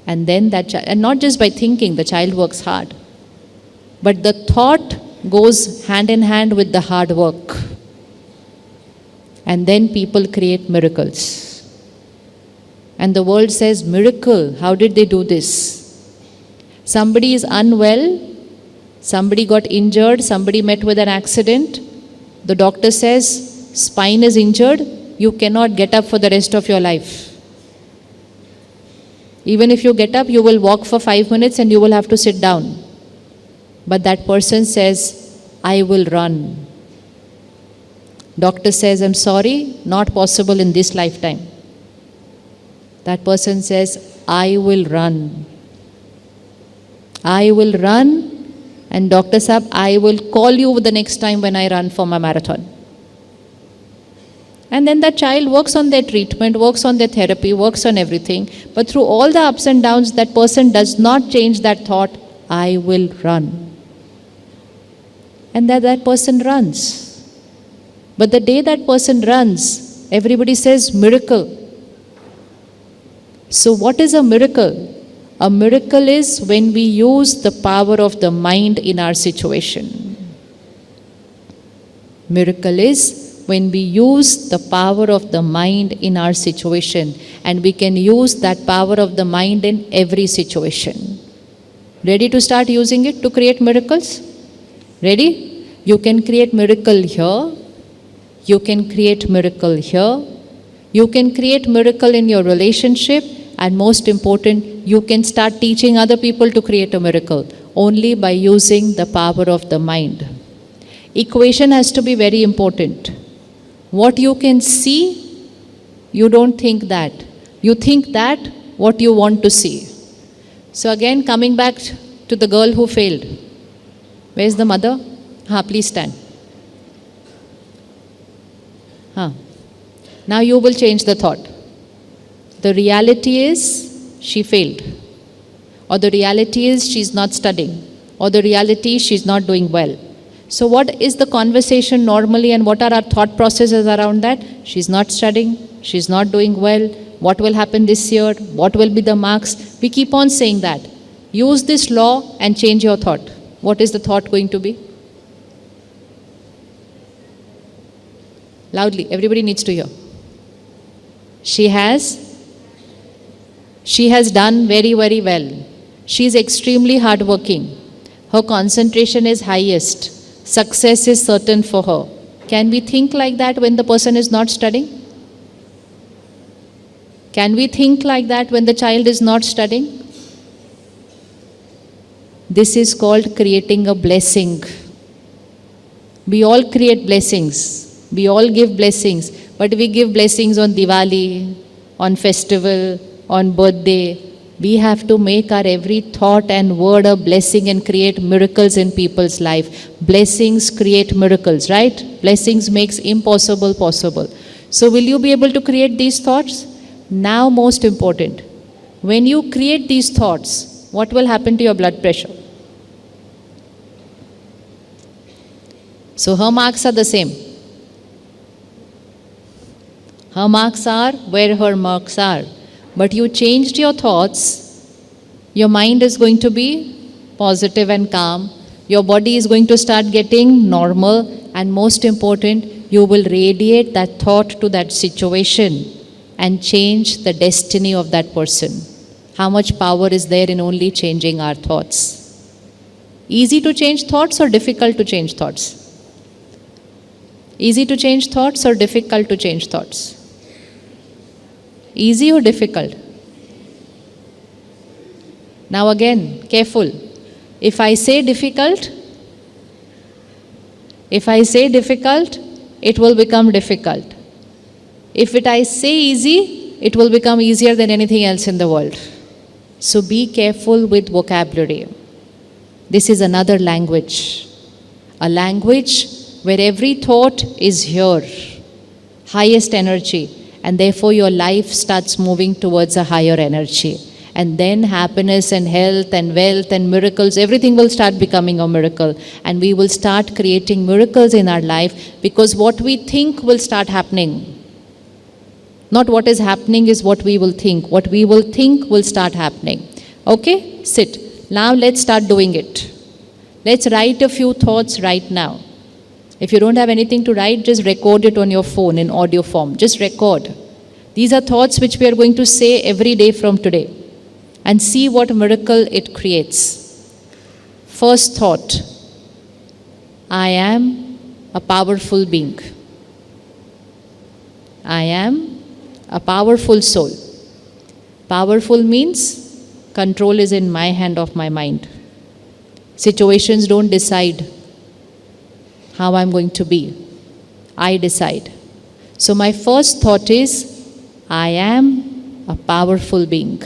And then that child, and not just by thinking, the child works hard. But the thought goes hand in hand with the hard work. And then people create miracles. And the world says, miracle, how did they do this? Somebody is unwell, somebody got injured, somebody met with an accident. The doctor says, spine is injured, you cannot get up for the rest of your life. Even if you get up, you will walk for 5 minutes and you will have to sit down. But that person says, I will run. Doctor says, I'm sorry, not possible in this lifetime. That person says, I will run. I will run. And Doctor Saab, I will call you the next time when I run for my marathon. And then that child works on their treatment, works on their therapy, works on everything. But through all the ups and downs, that person does not change that thought, I will run. And that person runs. But the day that person runs, everybody says, miracle. So what is a miracle? A miracle is when we use the power of the mind in our situation. Miracle is when we use the power of the mind in our situation, and we can use that power of the mind in every situation. Ready to start using it to create miracles? Ready? You can create miracle here. You can create miracle here. You can create miracle in your relationship. And most important, you can start teaching other people to create a miracle only by using the power of the mind. Equation has to be very important. What you can see, you don't think that. You think that what you want to see. So again, coming back to the girl who failed. Where's the mother? Please stand. Now you will change the thought. The reality is she failed. Or the reality is she's not studying. Or the reality is she's not doing well. So what is the conversation normally and what are our thought processes around that? She's not studying. She's not doing well. What will happen this year? What will be the marks? We keep on saying that. Use this law and change your thought. What is the thought going to be? Loudly, everybody needs to hear. She has done very, very well. She is extremely hardworking. Her concentration is highest. Success is certain for her. Can we think like that when the person is not studying? Can we think like that when the child is not studying? This is called creating a blessing. We all create blessings. We all give blessings. But we give blessings on Diwali, on festival, on birthday. We have to make our every thought and word a blessing and create miracles in people's life. Blessings create miracles, right? Blessings makes impossible possible. So will you be able to create these thoughts? Now most important, When you create these thoughts, what will happen to your blood pressure? So her marks are the same. Her marks are where her marks are. But you changed your thoughts, your mind is going to be positive and calm. Your body is going to start getting normal, and most important, you will radiate that thought to that situation and change the destiny of that person. How much power is there in only changing our thoughts? Easy to change thoughts or difficult to change thoughts? Easy to change thoughts or difficult to change thoughts? Easy or difficult? Now again, careful. If I say difficult, it will become difficult. If I say easy, it will become easier than anything else in the world. So be careful with vocabulary. This is another language. A language where every thought is here, highest energy, and therefore your life starts moving towards a higher energy. And then happiness and health and wealth and miracles, everything will start becoming a miracle. And we will start creating miracles in our life, because what we think will start happening. Not what is happening is what we will think. What we will think will start happening. Okay? Sit. Now let's start doing it. Let's write a few thoughts right now. If you don't have anything to write, just record it on your phone in audio form. Just record. These are thoughts which we are going to say every day from today. And see what miracle it creates. First thought, I am a powerful being. I am a powerful soul. Powerful means control is in my hand of my mind. Situations don't decide how I'm going to be. I decide. So my first thought is, I am a powerful being.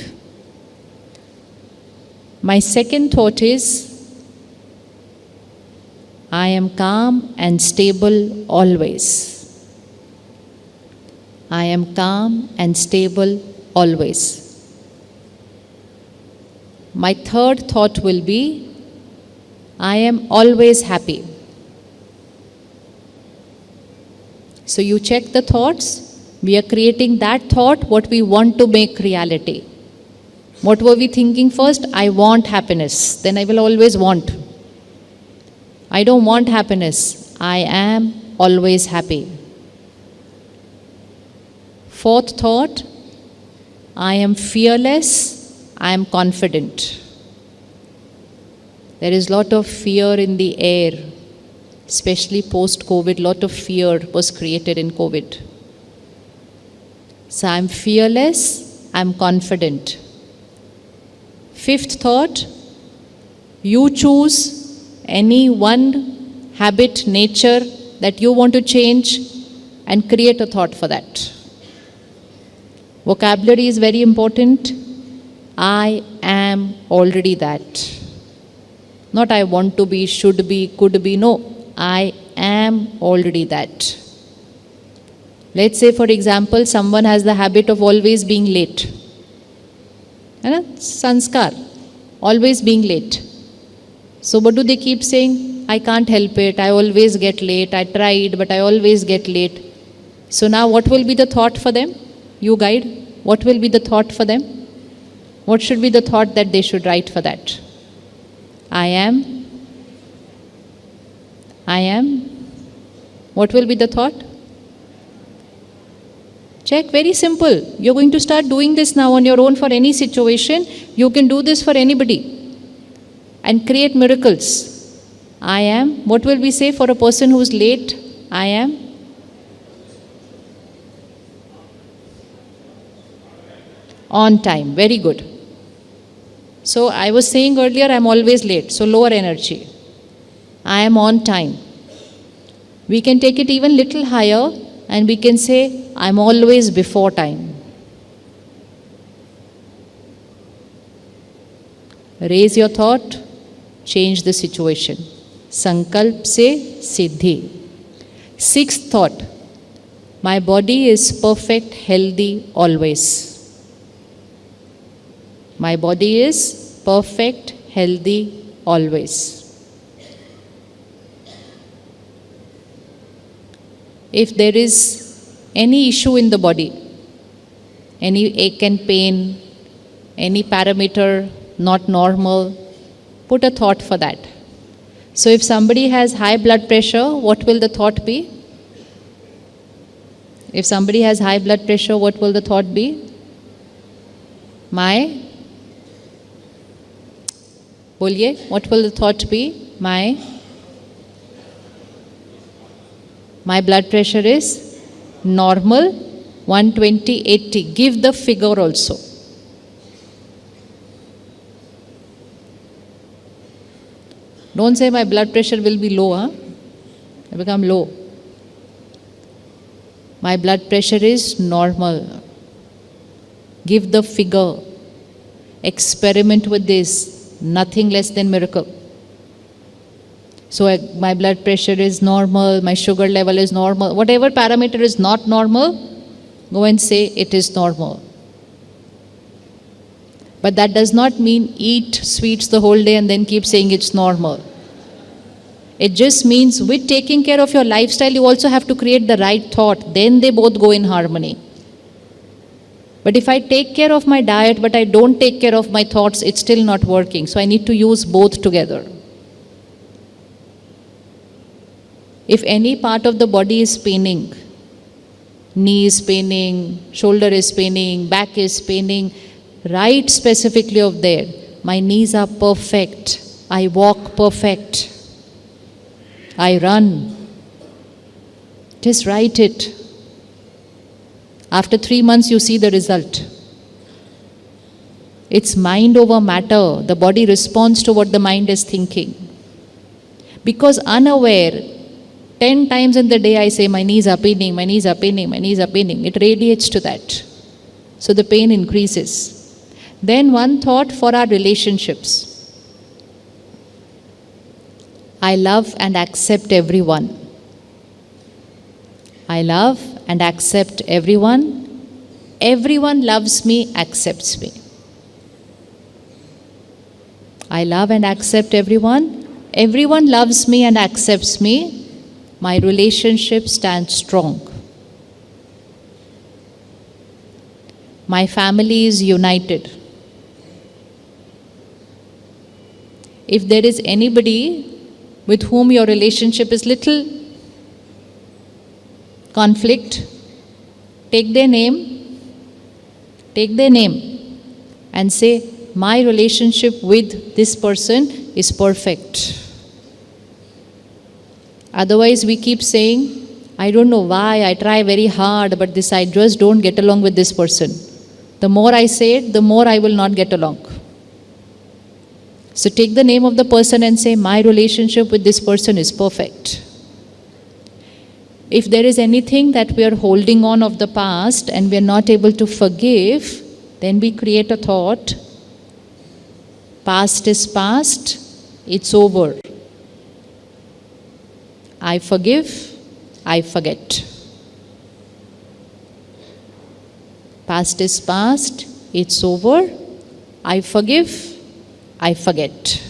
My second thought is, I am calm and stable always. I am calm and stable always. My third thought will be, I am always happy. So you check the thoughts. We are creating that thought, what we want to make reality. What were we thinking first? I want happiness. Then I will always want. I don't want happiness. I am always happy. Fourth thought, I am fearless. I am confident. There is a lot of fear in the air, especially post-COVID. A lot of fear was created in COVID. So I am fearless. I am confident. Fifth thought, you choose any one habit, nature that you want to change and create a thought for that. Vocabulary is very important. I am already that. Not I want to be, should be, could be. No, I am already that. Let's say, for example, someone has the habit of always being late. Sanskar, always being late. So what do they keep saying? I can't help it, I always get late, I tried but I always get late. So now what will be the thought for them? You guide. What will be the thought for them? What should be the thought that they should write for that? I am. What will be the thought? Check, very simple. You're going to start doing this now on your own for any situation. You can do this for anybody and create miracles. I am. What will we say for a person who's late? I am. On time. Very good. So I was saying earlier, I'm always late. So lower energy. I am on time. We can take it even little higher and we can say, I'm always before time. Raise your thought, change the situation. Sankalp se siddhi. Sixth thought, my body is perfect, healthy, always. My body is perfect, healthy, always. If there is any issue in the body, any ache and pain, any parameter not normal, put a thought for that. So if somebody has high blood pressure, what will the thought be? If somebody has high blood pressure, what will the thought be? Boliye, what will the thought be? My blood pressure is normal, 120/80. Give the figure also. Don't say my blood pressure will be low, I become low. My blood pressure is normal. Give the figure. Experiment with this. Nothing less than miracle. So my blood pressure is normal, my sugar level is normal. Whatever parameter is not normal, go and say it is normal. But that does not mean eat sweets the whole day and then keep saying it's normal. It just means with taking care of your lifestyle, you also have to create the right thought. Then they both go in harmony. But if I take care of my diet, but I don't take care of my thoughts, it's still not working. So I need to use both together. If any part of the body is paining, knee is paining, shoulder is paining, back is paining, write specifically of there. My knees are perfect. I walk perfect. I run. Just write it. After 3 months, you see the result. It's mind over matter. The body responds to what the mind is thinking. Because unaware, 10 times in the day I say, my knees are paining, my knees are paining, my knees are paining. It radiates to that. So the pain increases. Then one thought for our relationships. I love and accept everyone. I love and accept everyone. Everyone loves me, accepts me. I love and accept everyone. Everyone loves me and accepts me. My relationship stands strong. My family is united. If there is anybody with whom your relationship is little conflict, take their name and say, my relationship with this person is perfect. Otherwise we keep saying, I don't know why, I try very hard, but I just don't get along with this person. The more I say it, the more I will not get along. So take the name of the person and say, my relationship with this person is perfect. If there is anything that we are holding on of the past and we are not able to forgive, then we create a thought, past is past, it's over. I forgive, I forget. Past is past, it's over. I forgive, I forget.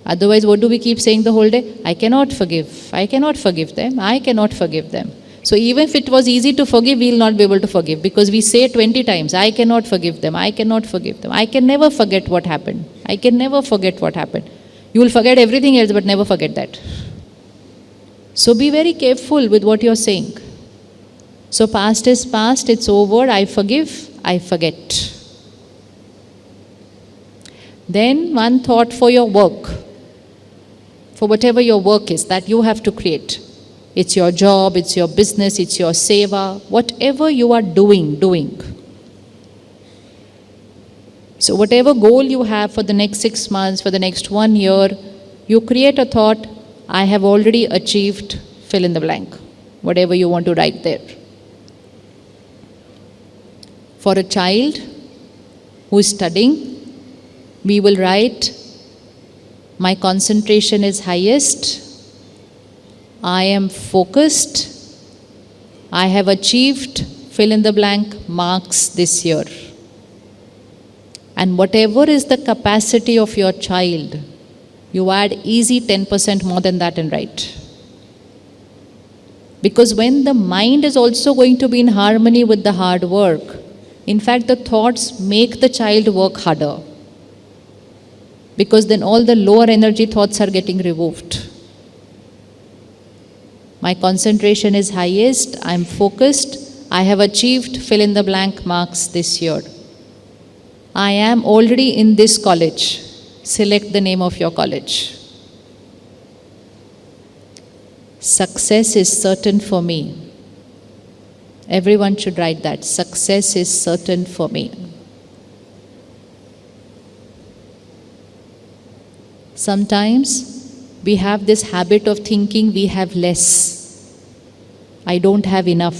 Otherwise, what do we keep saying the whole day? I cannot forgive. I cannot forgive them. I cannot forgive them. So even if it was easy to forgive, we will not be able to forgive because we say 20 times, I cannot forgive them. I cannot forgive them. I can never forget what happened. I can never forget what happened. You will forget everything else, but never forget that. So be very careful with what you're saying. So past is past, it's over. I forgive, I forget. Then one thought for your work. For whatever your work is that you have to create. It's your job, it's your business, it's your seva, whatever you are doing. So whatever goal you have for the next 6 months, for the next 1 year, you create a thought, I have already achieved, fill in the blank, whatever you want to write there. For a child who is studying, we will write, my concentration is highest, I am focused, I have achieved, fill in the blank, marks this year. And whatever is the capacity of your child, you add easy 10% more than that and write. Because when the mind is also going to be in harmony with the hard work, in fact, the thoughts make the child work harder. Because then all the lower energy thoughts are getting removed. My concentration is highest, I am focused, I have achieved fill in the blank marks this year. I am already in this college. Select the name of your college. Success is certain for me. Everyone should write that. Success is certain for me. Sometimes we have this habit of thinking we have less. I don't have enough.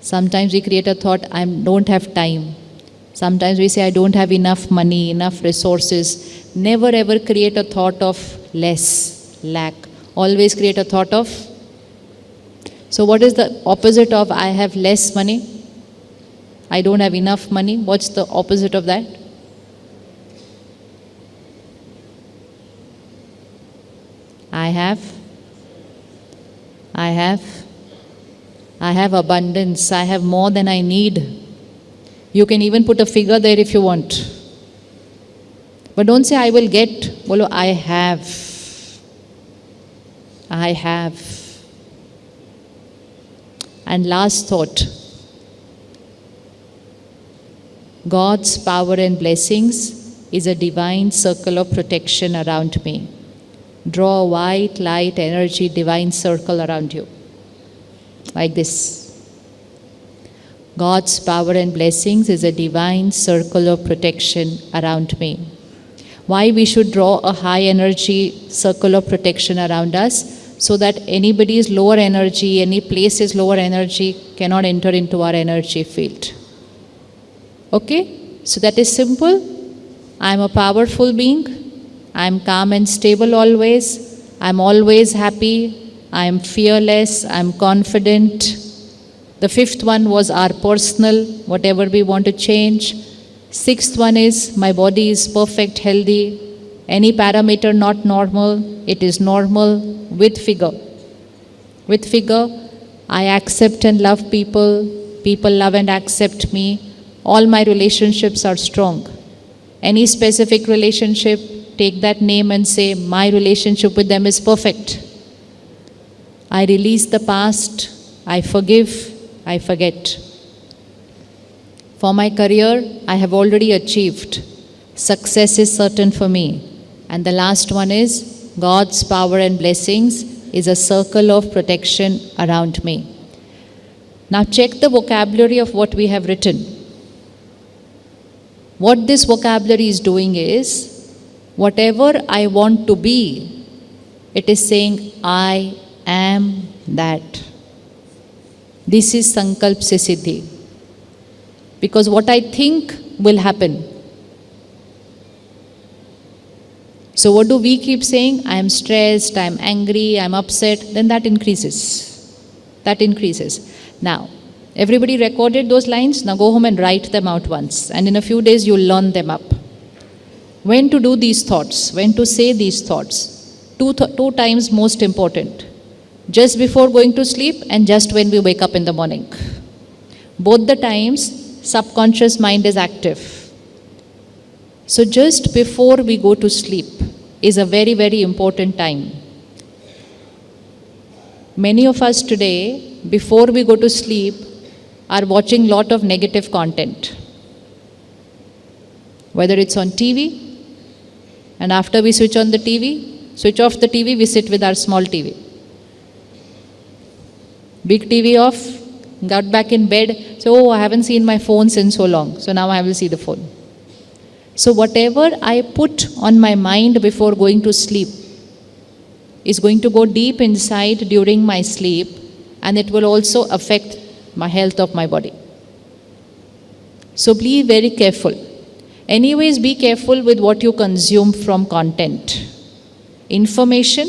Sometimes we create a thought, I don't have time. Sometimes we say, I don't have enough money, enough resources. Never ever create a thought of less, lack. Always create a thought of. So what is the opposite of I have less money? I don't have enough money. What's the opposite of that? I have abundance. I have more than I need. You can even put a figure there if you want. But don't say I will get. Bolo, I have. I have. And last thought. God's power and blessings is a divine circle of protection around me. Draw a white light energy divine circle around you. Like this. God's power and blessings is a divine circle of protection around me. Why we should draw a high energy circle of protection around us? So that anybody's lower energy, any place's lower energy cannot enter into our energy field. Okay? So that is simple. I am a powerful being. I am calm and stable always. I am always happy. I am fearless. I am confident. The fifth one was our personal, whatever we want to change. Sixth one is my body is perfect, healthy. Any parameter not normal, it is normal with figure. With figure, I accept and love people. People love and accept me. All my relationships are strong. Any specific relationship, take that name and say, my relationship with them is perfect. I release the past. I forgive. I forget. For my career, I have already achieved. Success is certain for me. And the last one is God's power and blessings is a circle of protection around me. Now check the vocabulary of what we have written. What this vocabulary is doing is, whatever I want to be, it is saying, I am that. This is Sankalp se Siddhi. Because what I think will happen. So what do we keep saying? I am stressed, I am angry, I am upset. Then that increases. That increases. Now, everybody recorded those lines? Now go home and write them out once. And in a few days, you'll learn them up. When to do these thoughts? When to say these thoughts? Two times most important. Just before going to sleep and just when we wake up in the morning. Both the times, subconscious mind is active. So just before we go to sleep is a very, very important time. Many of us today, before we go to sleep, are watching lot of negative content. Whether it's on TV, and after we switch on the TV, switch off the TV, we sit with our small TV. Big TV off, got back in bed, so I haven't seen my phone since so long, so now I will see the phone. So whatever I put on my mind before going to sleep is going to go deep inside during my sleep, and it will also affect my health of my body. So be very careful. Anyways, be careful with what you consume from content. Information,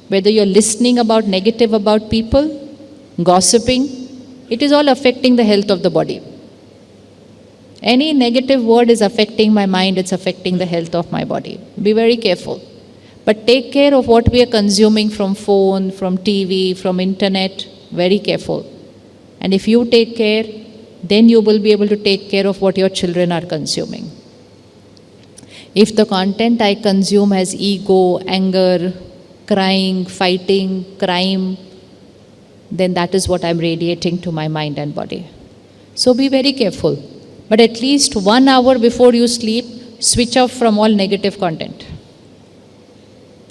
whether you're listening about negative about people, gossiping, it is all affecting the health of the body. Any negative word is affecting my mind, it's affecting the health of my body. Be very careful. But take care of what we are consuming from phone, from TV, from internet. Very careful. And if you take care, then you will be able to take care of what your children are consuming. If the content I consume has ego, anger, crying, fighting, crime, then that is what I'm radiating to my mind and body. So be very careful. But at least 1 hour before you sleep, switch off from all negative content.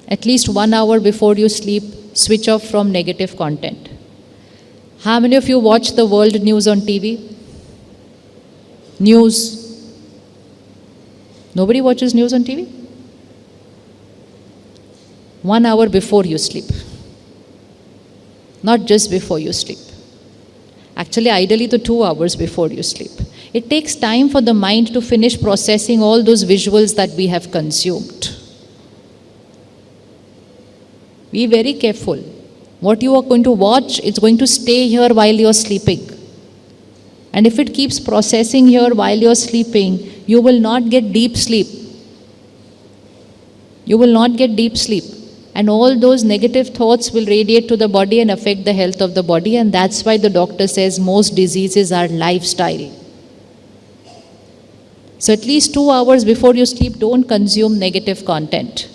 At least 1 hour before you sleep, switch off from negative content. How many of you watch the world news on TV? News. Nobody watches news on TV? 1 hour before you sleep. Not just before you sleep. Actually, ideally, the 2 hours before you sleep. It takes time for the mind to finish processing all those visuals that we have consumed. Be very careful. What you are going to watch, it's going to stay here while you're sleeping. And if it keeps processing here while you're sleeping, you will not get deep sleep. You will not get deep sleep. And all those negative thoughts will radiate to the body and affect the health of the body. And that's why the doctor says most diseases are lifestyle. So at least 2 hours before you sleep, don't consume negative content.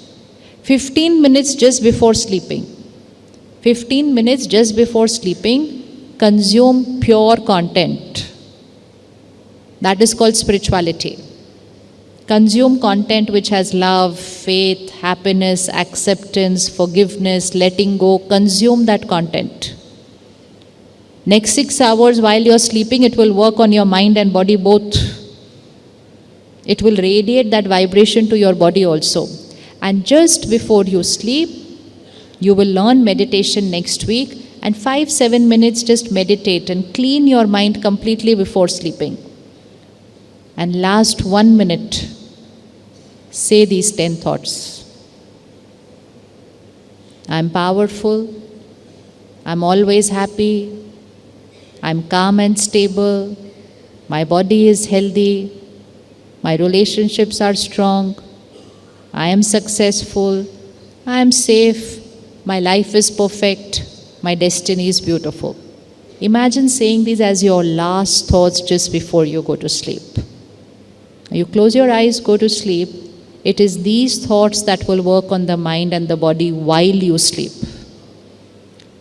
15 minutes just before sleeping. 15 minutes just before sleeping, consume pure content. That is called spirituality. Consume content which has love, faith, happiness, acceptance, forgiveness, letting go. Consume that content. Next 6 hours while you're sleeping, it will work on your mind and body both. It will radiate that vibration to your body also. And just before you sleep, you will learn meditation next week. And 5-7 minutes just meditate and clean your mind completely before sleeping. And last 1 minute, say these 10 thoughts. I'm powerful. I'm always happy. I'm calm and stable. My body is healthy. My relationships are strong. I am successful. I am safe. My life is perfect. My destiny is beautiful. Imagine saying these as your last thoughts just before you go to sleep. You close your eyes, go to sleep. It is these thoughts that will work on the mind and the body while you sleep.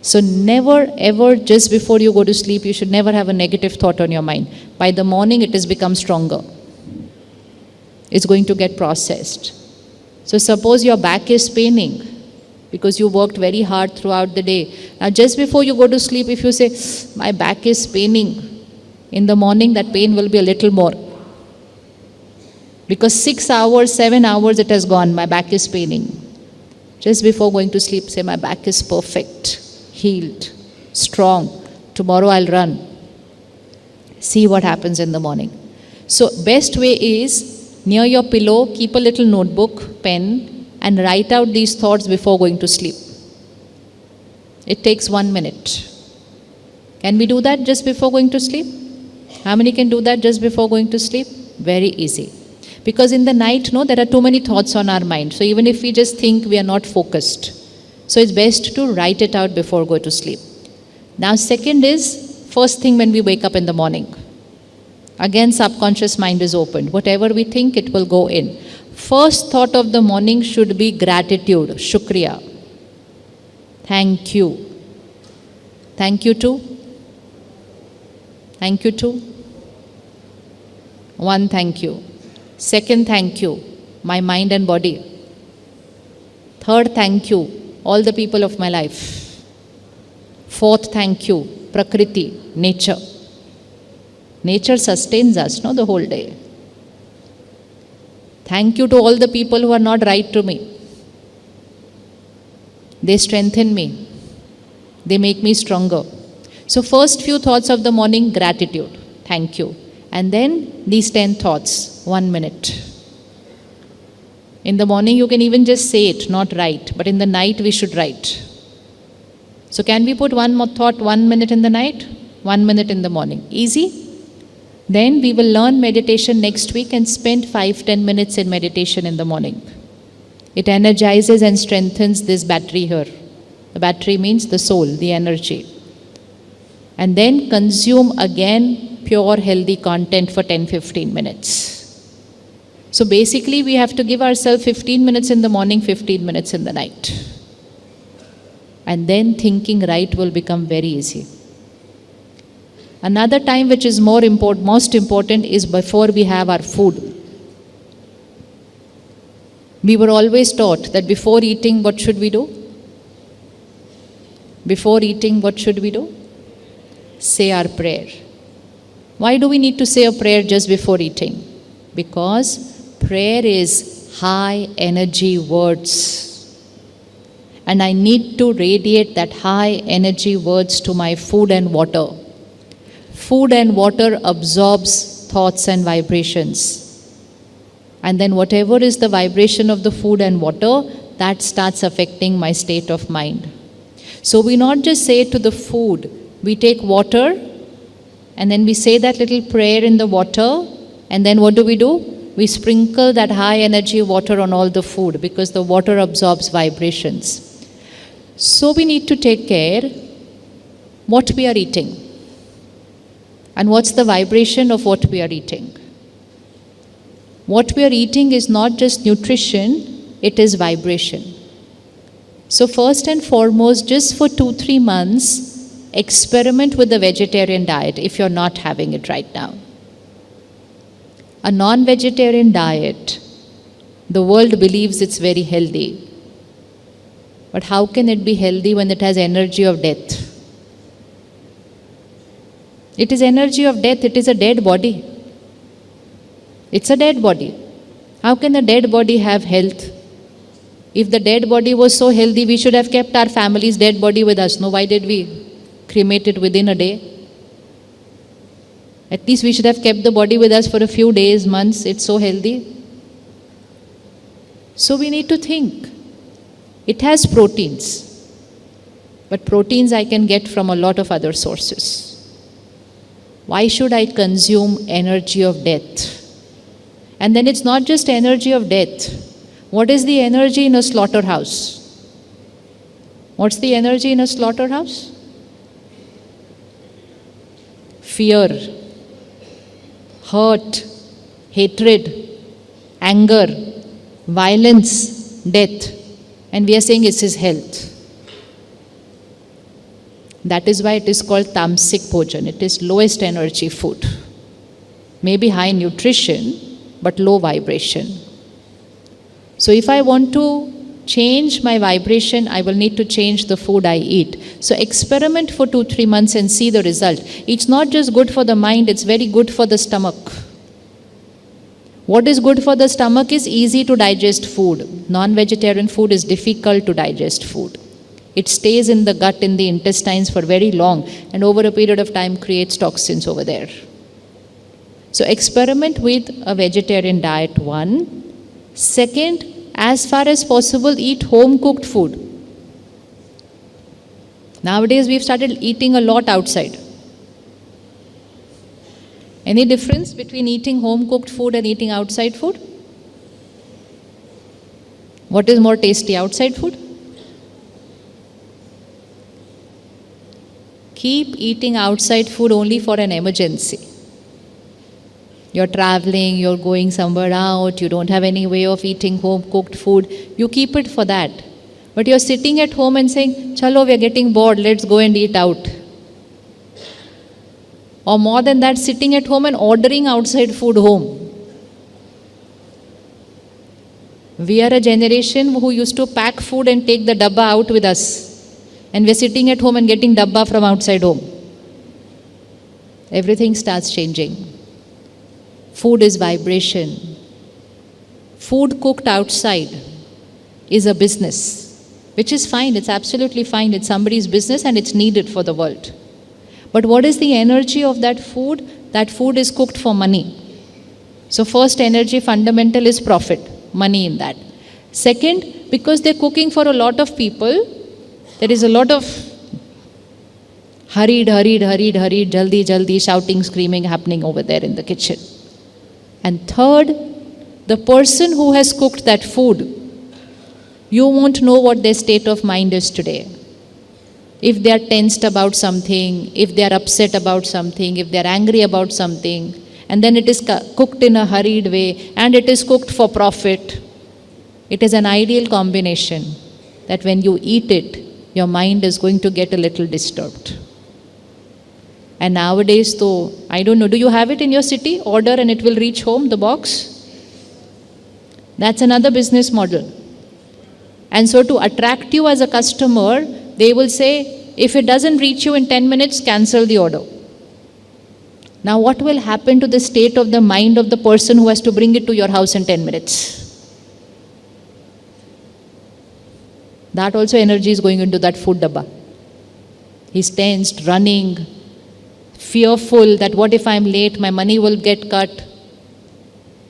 So never ever just before you go to sleep, you should never have a negative thought on your mind. By the morning, it has become stronger. It's going to get processed. So suppose your back is paining because you worked very hard throughout the day. Now just before you go to sleep, if you say, my back is paining, in the morning that pain will be a little more. Because 6 hours, 7 hours it has gone, my back is paining. Just before going to sleep, say, my back is perfect, healed, strong. Tomorrow I'll run. See what happens in the morning. So best way is, near your pillow, keep a little notebook, pen, and write out these thoughts before going to sleep. It takes 1 minute. Can we do that just before going to sleep? How many can do that just before going to sleep? Very easy. Because in the night, there are too many thoughts on our mind. So even if we just think, we are not focused. So it's best to write it out before go to sleep. Now second is, first thing when we wake up in the morning. Again, subconscious mind is opened. Whatever we think, it will go in. First thought of the morning should be gratitude, shukriya. Thank you. Thank you too. Thank you too. One, thank you. Second, thank you, my mind and body. Third, thank you, all the people of my life. Fourth, thank you, Prakriti, nature. Nature sustains us, the whole day. Thank you to all the people who are not right to me. They strengthen me. They make me stronger. So first few thoughts of the morning, gratitude, thank you. And then these 10 thoughts, 1 minute. In the morning you can even just say it, not write. But in the night we should write. So can we put one more thought, 1 minute in the night, 1 minute in the morning? Easy? Then we will learn meditation next week and spend 5-10 minutes in meditation in the morning. It energizes and strengthens this battery here. The battery means the soul, the energy. And then consume again pure healthy content for 10-15 minutes. So basically we have to give ourselves 15 minutes in the morning, 15 minutes in the night. And then thinking right will become very easy. Another time which is most important is before we have our food. We were always taught that before eating, what should we do? Before eating, what should we do? Say our prayer. Why do we need to say a prayer just before eating? Because prayer is high energy words. And I need to radiate that high energy words to my food and water. Food and water absorbs thoughts and vibrations. And then whatever is the vibration of the food and water, that starts affecting my state of mind. So we not just say to the food, we take water and then we say that little prayer in the water, and then what do? We sprinkle that high energy water on all the food because the water absorbs vibrations. So we need to take care what we are eating and what's the vibration of what we are eating. What we are eating is not just nutrition, it is vibration. So first and foremost, just for 2-3 months, experiment with the vegetarian diet if you're not having it right now. A non-vegetarian diet, the world believes it's very healthy. But how can it be healthy when it has energy of death? It is energy of death, it is a dead body. It's a dead body. How can a dead body have health? If the dead body was so healthy, we should have kept our family's dead body with us. No, why did we cremate it within a day? At least we should have kept the body with us for a few days, months. It's so healthy. So we need to think. It has proteins. But proteins I can get from a lot of other sources. Why should I consume energy of death? And then it's not just energy of death. What is the energy in a slaughterhouse? What's the energy in a slaughterhouse? Fear, hurt, hatred, anger, violence, death. And we are saying it's his health. That is why it is called tamasic bhojan. It is lowest energy food. Maybe high nutrition, but low vibration. So if I want to change my vibration, I will need to change the food I eat. So experiment for 2-3 months and see the result. It's not just good for the mind, it's very good for the stomach. What is good for the stomach is easy to digest food. Non-vegetarian food is difficult to digest food. It stays in the gut, in the intestines for very long, and over a period of time creates toxins over there. So experiment with a vegetarian diet, one. Second, as far as possible, eat home-cooked food. Nowadays, we've started eating a lot outside. Any difference between eating home-cooked food and eating outside food? What is more tasty, outside food? Keep eating outside food only for an emergency. You're traveling, you're going somewhere out, you don't have any way of eating home-cooked food, you keep it for that. But you're sitting at home and saying, chalo, we're getting bored, let's go and eat out. Or more than that, sitting at home and ordering outside food home. We are a generation who used to pack food and take the dabba out with us. And we're sitting at home and getting dabba from outside home. Everything starts changing. Food is vibration. Food cooked outside is a business, which is fine, it's absolutely fine. It's somebody's business and it's needed for the world. But what is the energy of that food? That food is cooked for money. So first energy fundamental is profit, money in that. Second, because they're cooking for a lot of people, there is a lot of Hurried, jaldi, jaldi, shouting, screaming happening over there in the kitchen. And third, the person who has cooked that food, you won't know what their state of mind is today. If they are tensed about something, if they are upset about something, if they are angry about something, and then it is cooked in a hurried way, and it is cooked for profit, it is an ideal combination that when you eat it, your mind is going to get a little disturbed. And nowadays, though, I don't know, do you have it in your city? Order and it will reach home, the box? That's another business model. And so to attract you as a customer, they will say, if it doesn't reach you in 10 minutes, cancel the order. Now what will happen to the state of the mind of the person who has to bring it to your house in 10 minutes? That also energy is going into that food dabba. He's tensed, running, fearful that what if I'm late, my money will get cut.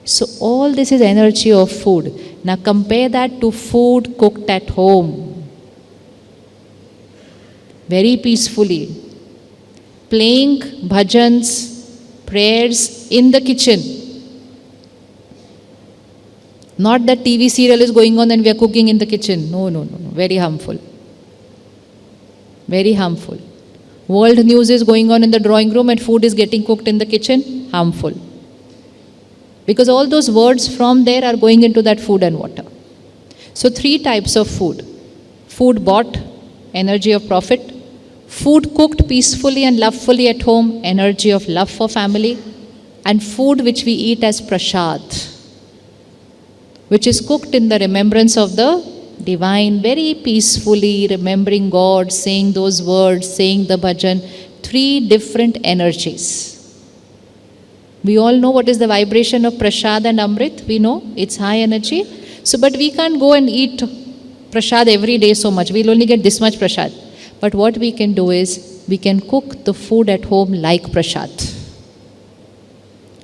So all this is energy of food. Now compare that to food cooked at home. Very peacefully. Playing bhajans, prayers in the kitchen. Not that TV serial is going on and we are cooking in the kitchen. No. Very harmful. Very harmful. World news is going on in the drawing room and food is getting cooked in the kitchen. Harmful. Because all those words from there are going into that food and water. So 3 types of food. Food bought, energy of profit. Food cooked peacefully and lovefully at home, energy of love for family. And food which we eat as prasad, which is cooked in the remembrance of the divine, very peacefully, remembering God, saying those words, saying the bhajan. 3 different energies. We all know what is the vibration of prasad and amrit. We know it's high energy. So, but we can't go and eat prasad every day so much. We'll only get this much prasad. But what we can do is, we can cook the food at home like prasad.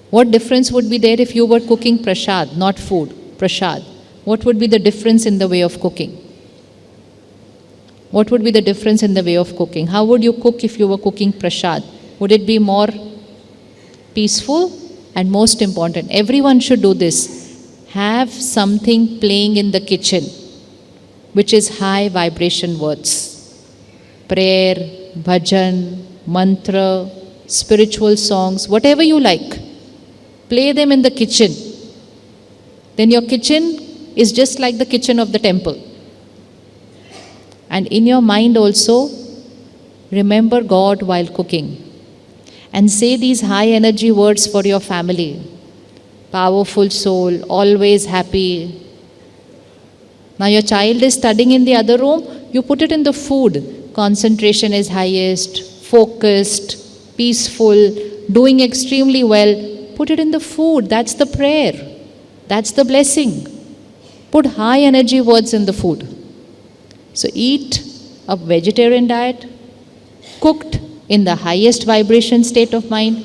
What difference would be there if you were cooking prasad, not food, prasad? What would be the difference in the way of cooking? What would be the difference in the way of cooking? How would you cook if you were cooking prasad? Would it be more peaceful? And most important, everyone should do this. Have something playing in the kitchen, which is high vibration words. Prayer, bhajan, mantra, spiritual songs, whatever you like. Play them in the kitchen. Then your kitchen is just like the kitchen of the temple. And in your mind also, remember God while cooking. And say these high energy words for your family. Powerful soul, always happy. Now your child is studying in the other room, you put it in the food. Concentration is highest, focused, peaceful, doing extremely well. Put it in the food. That's the prayer. That's the blessing. Put high energy words in the food. So eat a vegetarian diet, cooked in the highest vibration state of mind.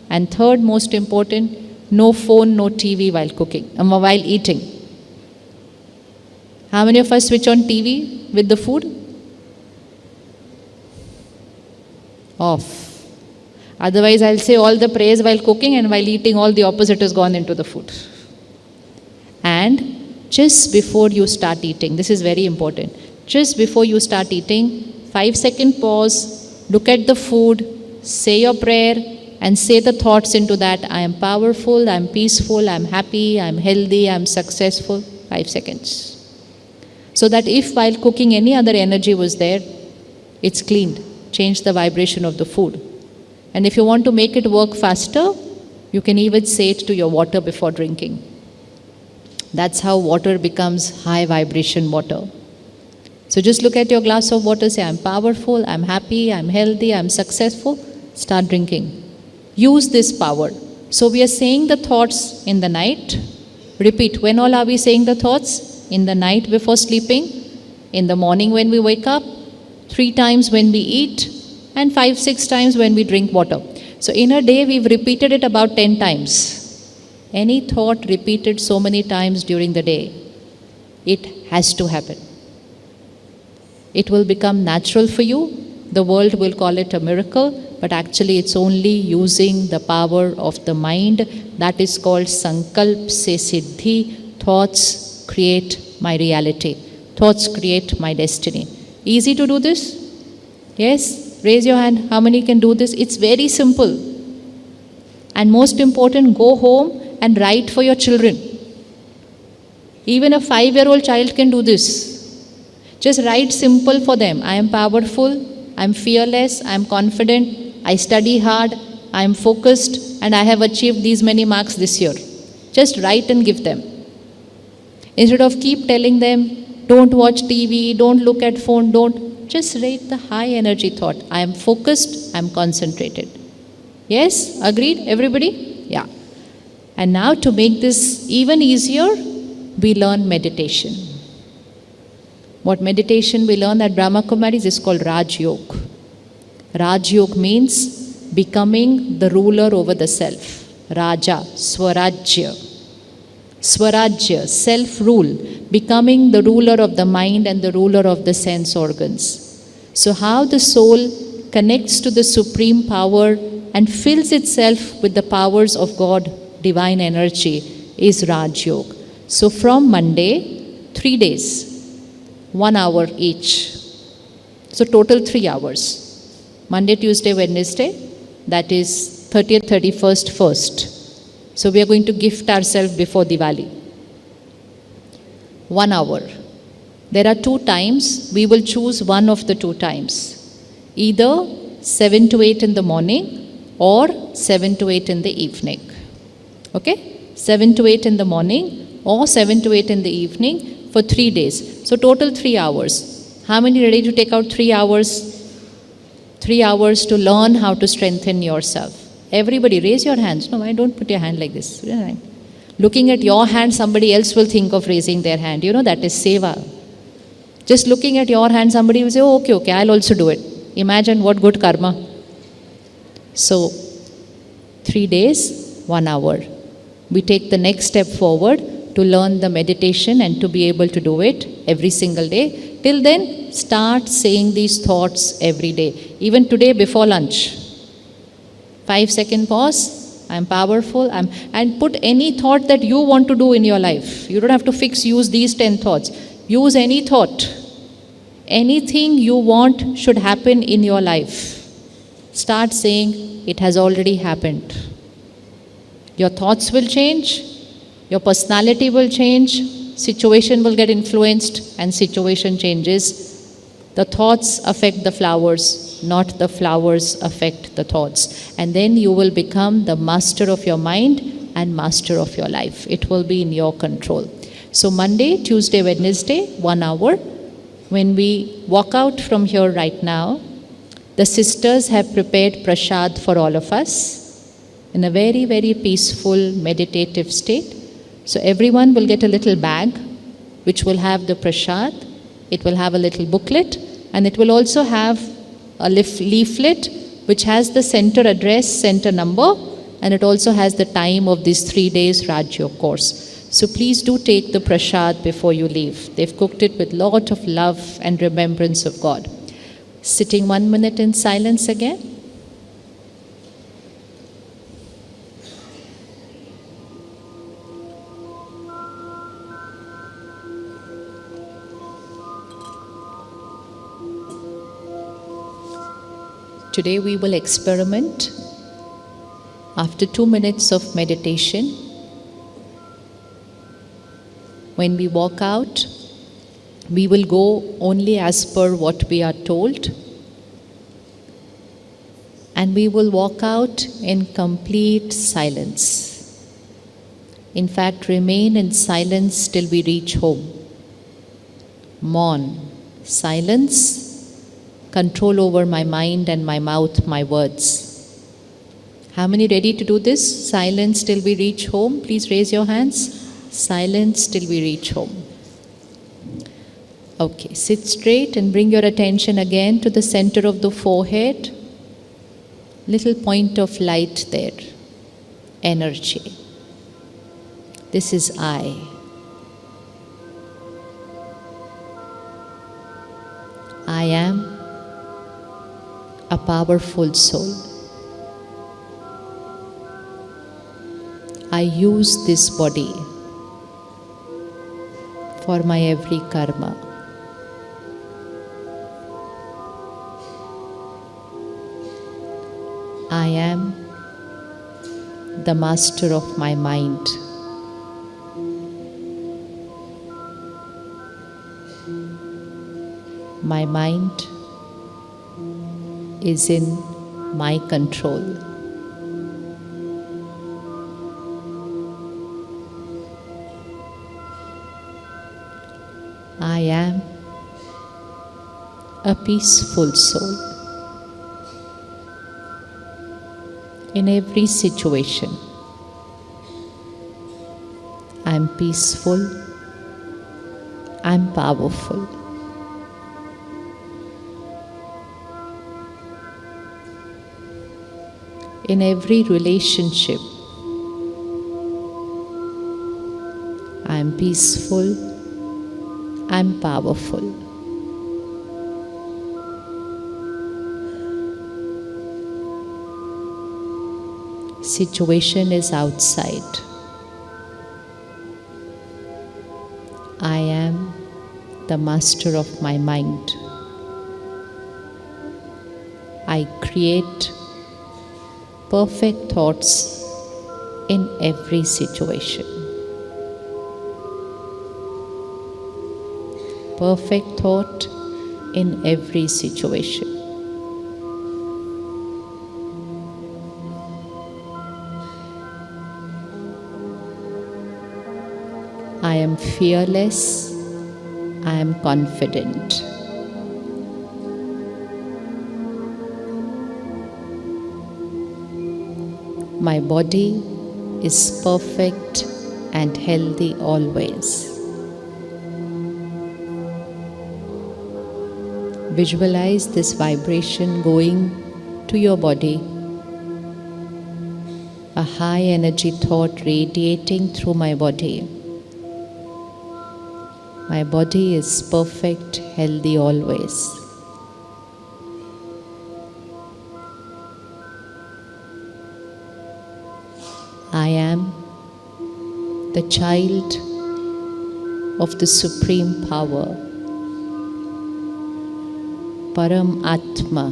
And third most important, no phone, no TV while cooking, while eating. How many of us switch on TV with the food? Off. Otherwise, I'll say all the praise while cooking, and while eating, all the opposite has gone into the food. And just before you start eating, this is very important. Just before you start eating, 5-second pause, look at the food, say your prayer, and say the thoughts into that. I am powerful, I am peaceful, I am happy, I am healthy, I am successful. 5 seconds. So that if while cooking any other energy was there, it's cleaned. Change the vibration of the food. And if you want to make it work faster, you can even say it to your water before drinking. That's how water becomes high vibration water. So just look at your glass of water, say, I'm powerful, I'm happy, I'm healthy, I'm successful. Start drinking. Use this power. So we are saying the thoughts in the night. Repeat, when all are we saying the thoughts? In the night before sleeping, in the morning when we wake up, 3 times when we eat, and 5-6 times when we drink water. So in a day, we've repeated it about 10 times. Any thought repeated so many times during the day, it has to happen. It will become natural for you, The world will call it a miracle, but actually it's only using the power of the mind. That is called Sankalp Se Siddhi. Thoughts create my reality. Thoughts create my destiny. Easy to do this? Yes? Raise your hand. How many can do this? It's very simple. And most important, go home and write for your children. Even a 5-year-old child can do this. Just write simple for them. I am powerful, I am fearless, I am confident, I study hard, I am focused, and I have achieved these many marks this year. Just write and give them. Instead of keep telling them, don't watch TV, don't look at phone, don't. Just write the high energy thought. I am focused, I am concentrated. Yes? Agreed? Everybody? Yeah. And now to make this even easier, we learn meditation. What meditation we learn at Brahma Kumaris is called Raj Yoga. Raj Yoga means becoming the ruler over the self. Raja, Swarajya. Swarajya, self-rule, becoming the ruler of the mind and the ruler of the sense organs. So how the soul connects to the supreme power and fills itself with the powers of God, divine energy, is Raj Yoga. So from Monday, 3 days, 1 hour each. So total 3 hours. Monday, Tuesday, Wednesday, that is 30th, 31st, 1st. So we are going to gift ourselves before Diwali. 1 hour. There are 2 times. We will choose one of the 2 times. Either 7 to 8 in the morning or 7 to 8 in the evening. Okay? 7 to 8 in the morning or 7 to 8 in the evening for 3 days. So total 3 hours. How many ready to take out 3 hours? 3 hours to learn how to strengthen yourself. Everybody raise your hands. No, I don't put your hand like this. Looking at your hand, somebody else will think of raising their hand. You know, that is seva. Just looking at your hand, somebody will say, oh, okay, I'll also do it. Imagine what good karma. So 3 days, 1 hour. We take the next step forward to learn the meditation and to be able to do it every single day. Till then, start saying these thoughts every day. Even today before lunch. 5-second pause. I'm powerful. And put any thought that you want to do in your life. You don't have to use these 10 thoughts. Use any thought. Anything you want should happen in your life. Start saying, it has already happened. Your thoughts will change. Your personality will change, situation will get influenced, and situation changes. The thoughts affect the flowers, not the flowers affect the thoughts. And then you will become the master of your mind and master of your life. It will be in your control. So Monday, Tuesday, Wednesday, 1 hour. When we walk out from here right now, the sisters have prepared prasad for all of us in a very, very peaceful, meditative state. So everyone will get a little bag which will have the prasad, it will have a little booklet, and it will also have a leaflet which has the center address, center number, and it also has the time of this 3 days Raj Yoga course. So please do take the prasad before you leave. They've cooked it with lot of love and remembrance of God. Sitting 1 minute in silence again. Today we will experiment. After 2 minutes of meditation, when we walk out, we will go only as per what we are told, and we will walk out in complete silence. In fact, remain in silence till we reach home. Maun, silence, control over my mind and my mouth, my words. How many ready to do this? Silence till we reach home. Please raise your hands. Silence till we reach home. Okay, sit straight and bring your attention again to the center of the forehead. Little point of light there. Energy. This is I. I am. a powerful soul. I use this body for my every karma. I am the master of my mind. My mind is in my control. I am a peaceful soul. In every situation, I am peaceful, I am powerful. In every relationship, I am peaceful, I am powerful. Situation is outside. I am the master of my mind. I create perfect thoughts in every situation. Perfect thought in every situation. I am fearless, I am confident. My body is perfect and healthy always. Visualize this vibration going to your body, a high energy thought radiating through my body. My body is perfect, healthy always. I am the child of the Supreme Power, Param Atma.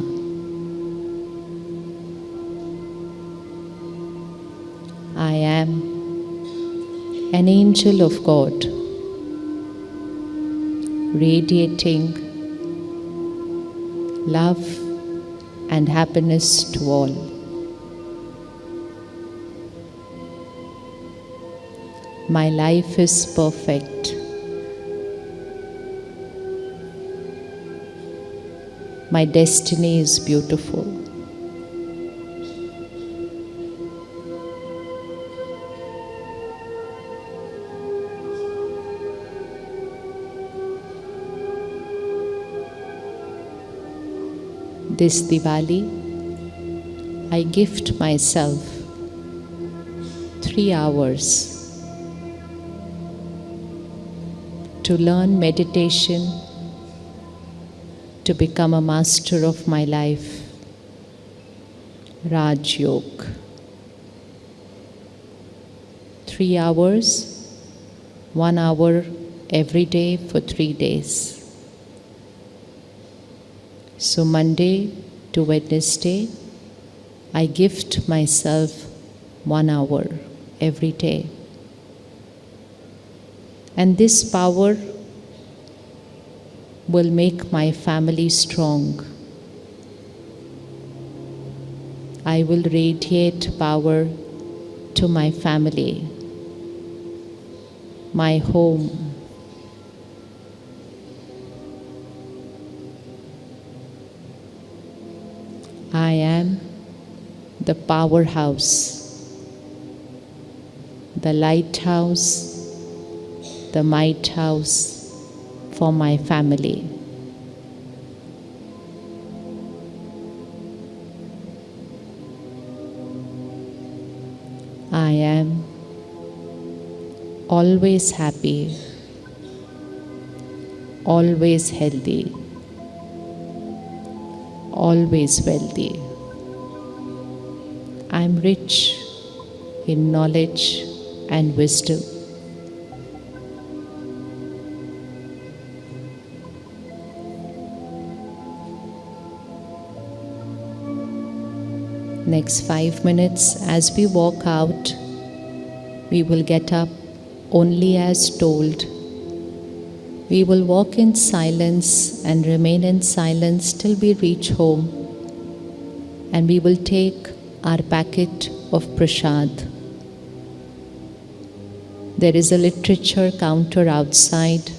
I am an angel of God, radiating love and happiness to all. My life is perfect. My destiny is beautiful. This Diwali, I gift myself 3 hours to learn meditation, to become a master of my life, Raj Yoga. 3 hours, 1 hour every day for 3 days. So Monday to Wednesday, I gift myself 1 hour every day. And this power will make my family strong. I will radiate power to my family, my home. I am the powerhouse, the lighthouse, the might house for my family. I am always happy, always healthy, always wealthy. I am rich in knowledge and wisdom. Next 5 minutes, as we walk out, we will get up only as told. We will walk in silence and remain in silence till we reach home, and we will take our packet of prasad. There is a literature counter outside,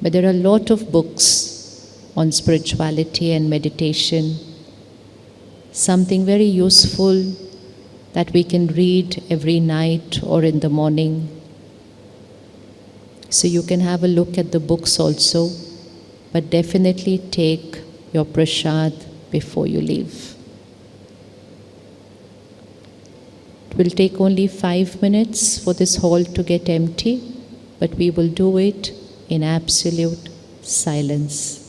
but there are a lot of books on spirituality and meditation. Something very useful that we can read every night or in the morning. So you can have a look at the books also, but definitely take your prasad before you leave. It will take only 5 minutes for this hall to get empty, but we will do it in absolute silence.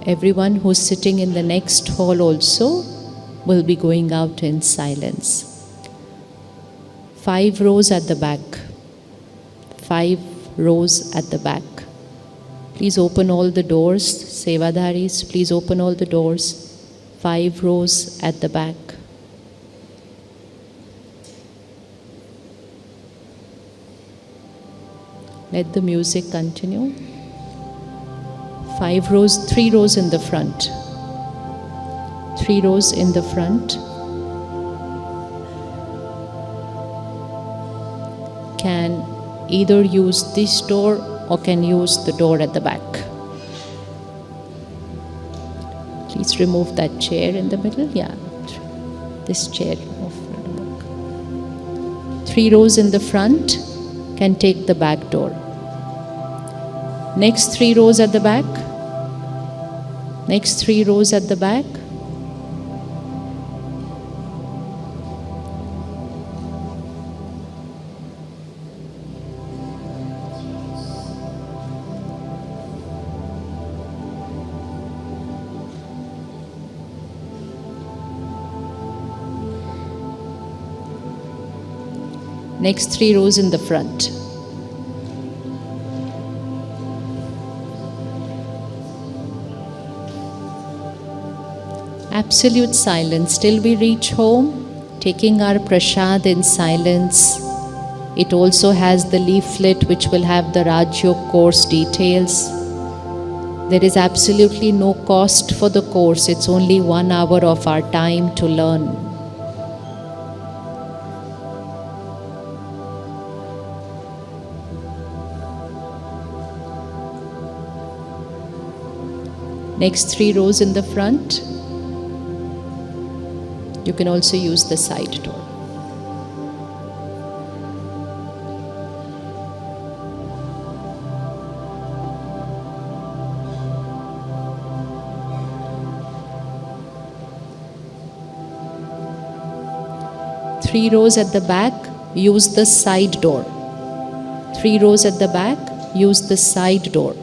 Everyone who's sitting in the next hall also will be going out in silence. 5 rows at the back. 5 rows at the back. Please open all the doors. Sevadaris, please open all the doors. 5 rows at the back. Let the music continue. 5 rows, 3 rows in the front. 3 rows in the front. Can either use this door or can use the door at the back. Please remove that chair in the middle. Yeah, this chair. 3 rows in the front can take the back door. Next 3 rows at the back. Next 3 rows at the back. Next 3 rows in the front. Absolute silence till we reach home, taking our prasad in silence. It also has the leaflet which will have the Raj Yoga course details. There is absolutely no cost for the course. It's only 1 hour of our time to learn. Next 3 rows in the front. You can also use the side door. Three rows at the back, use the side door. 3 rows at the back, use the side door.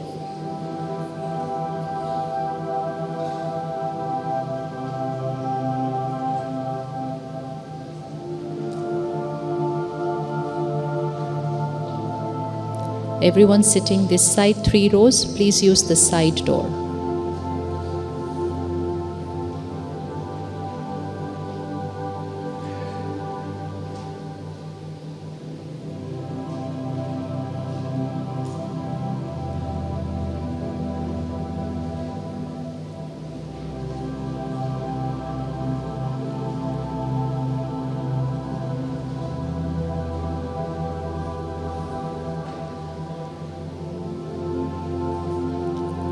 Everyone sitting this side, 3 rows, please use the side door.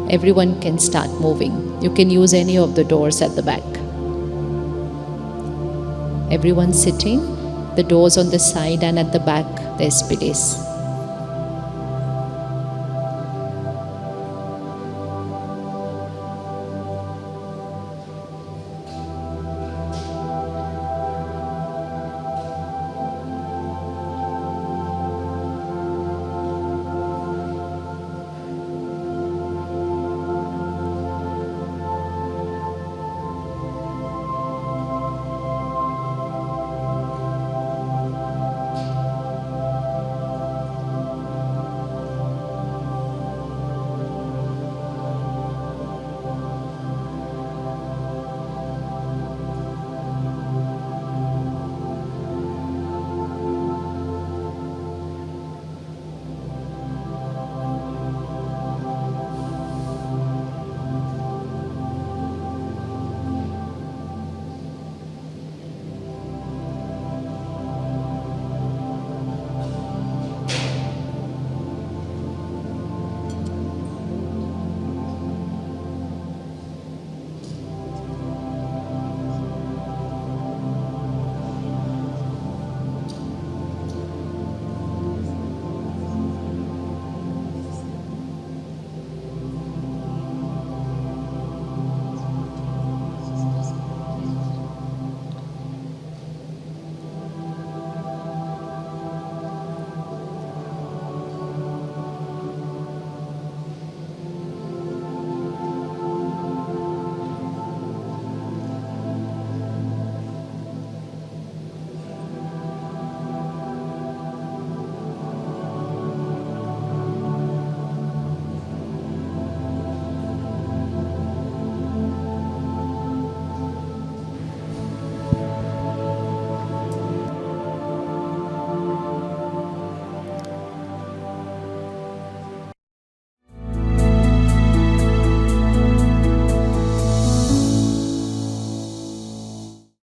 Everyone can start moving. You can use any of the doors at the back. Everyone sitting, the doors on the side and at the back, there's space.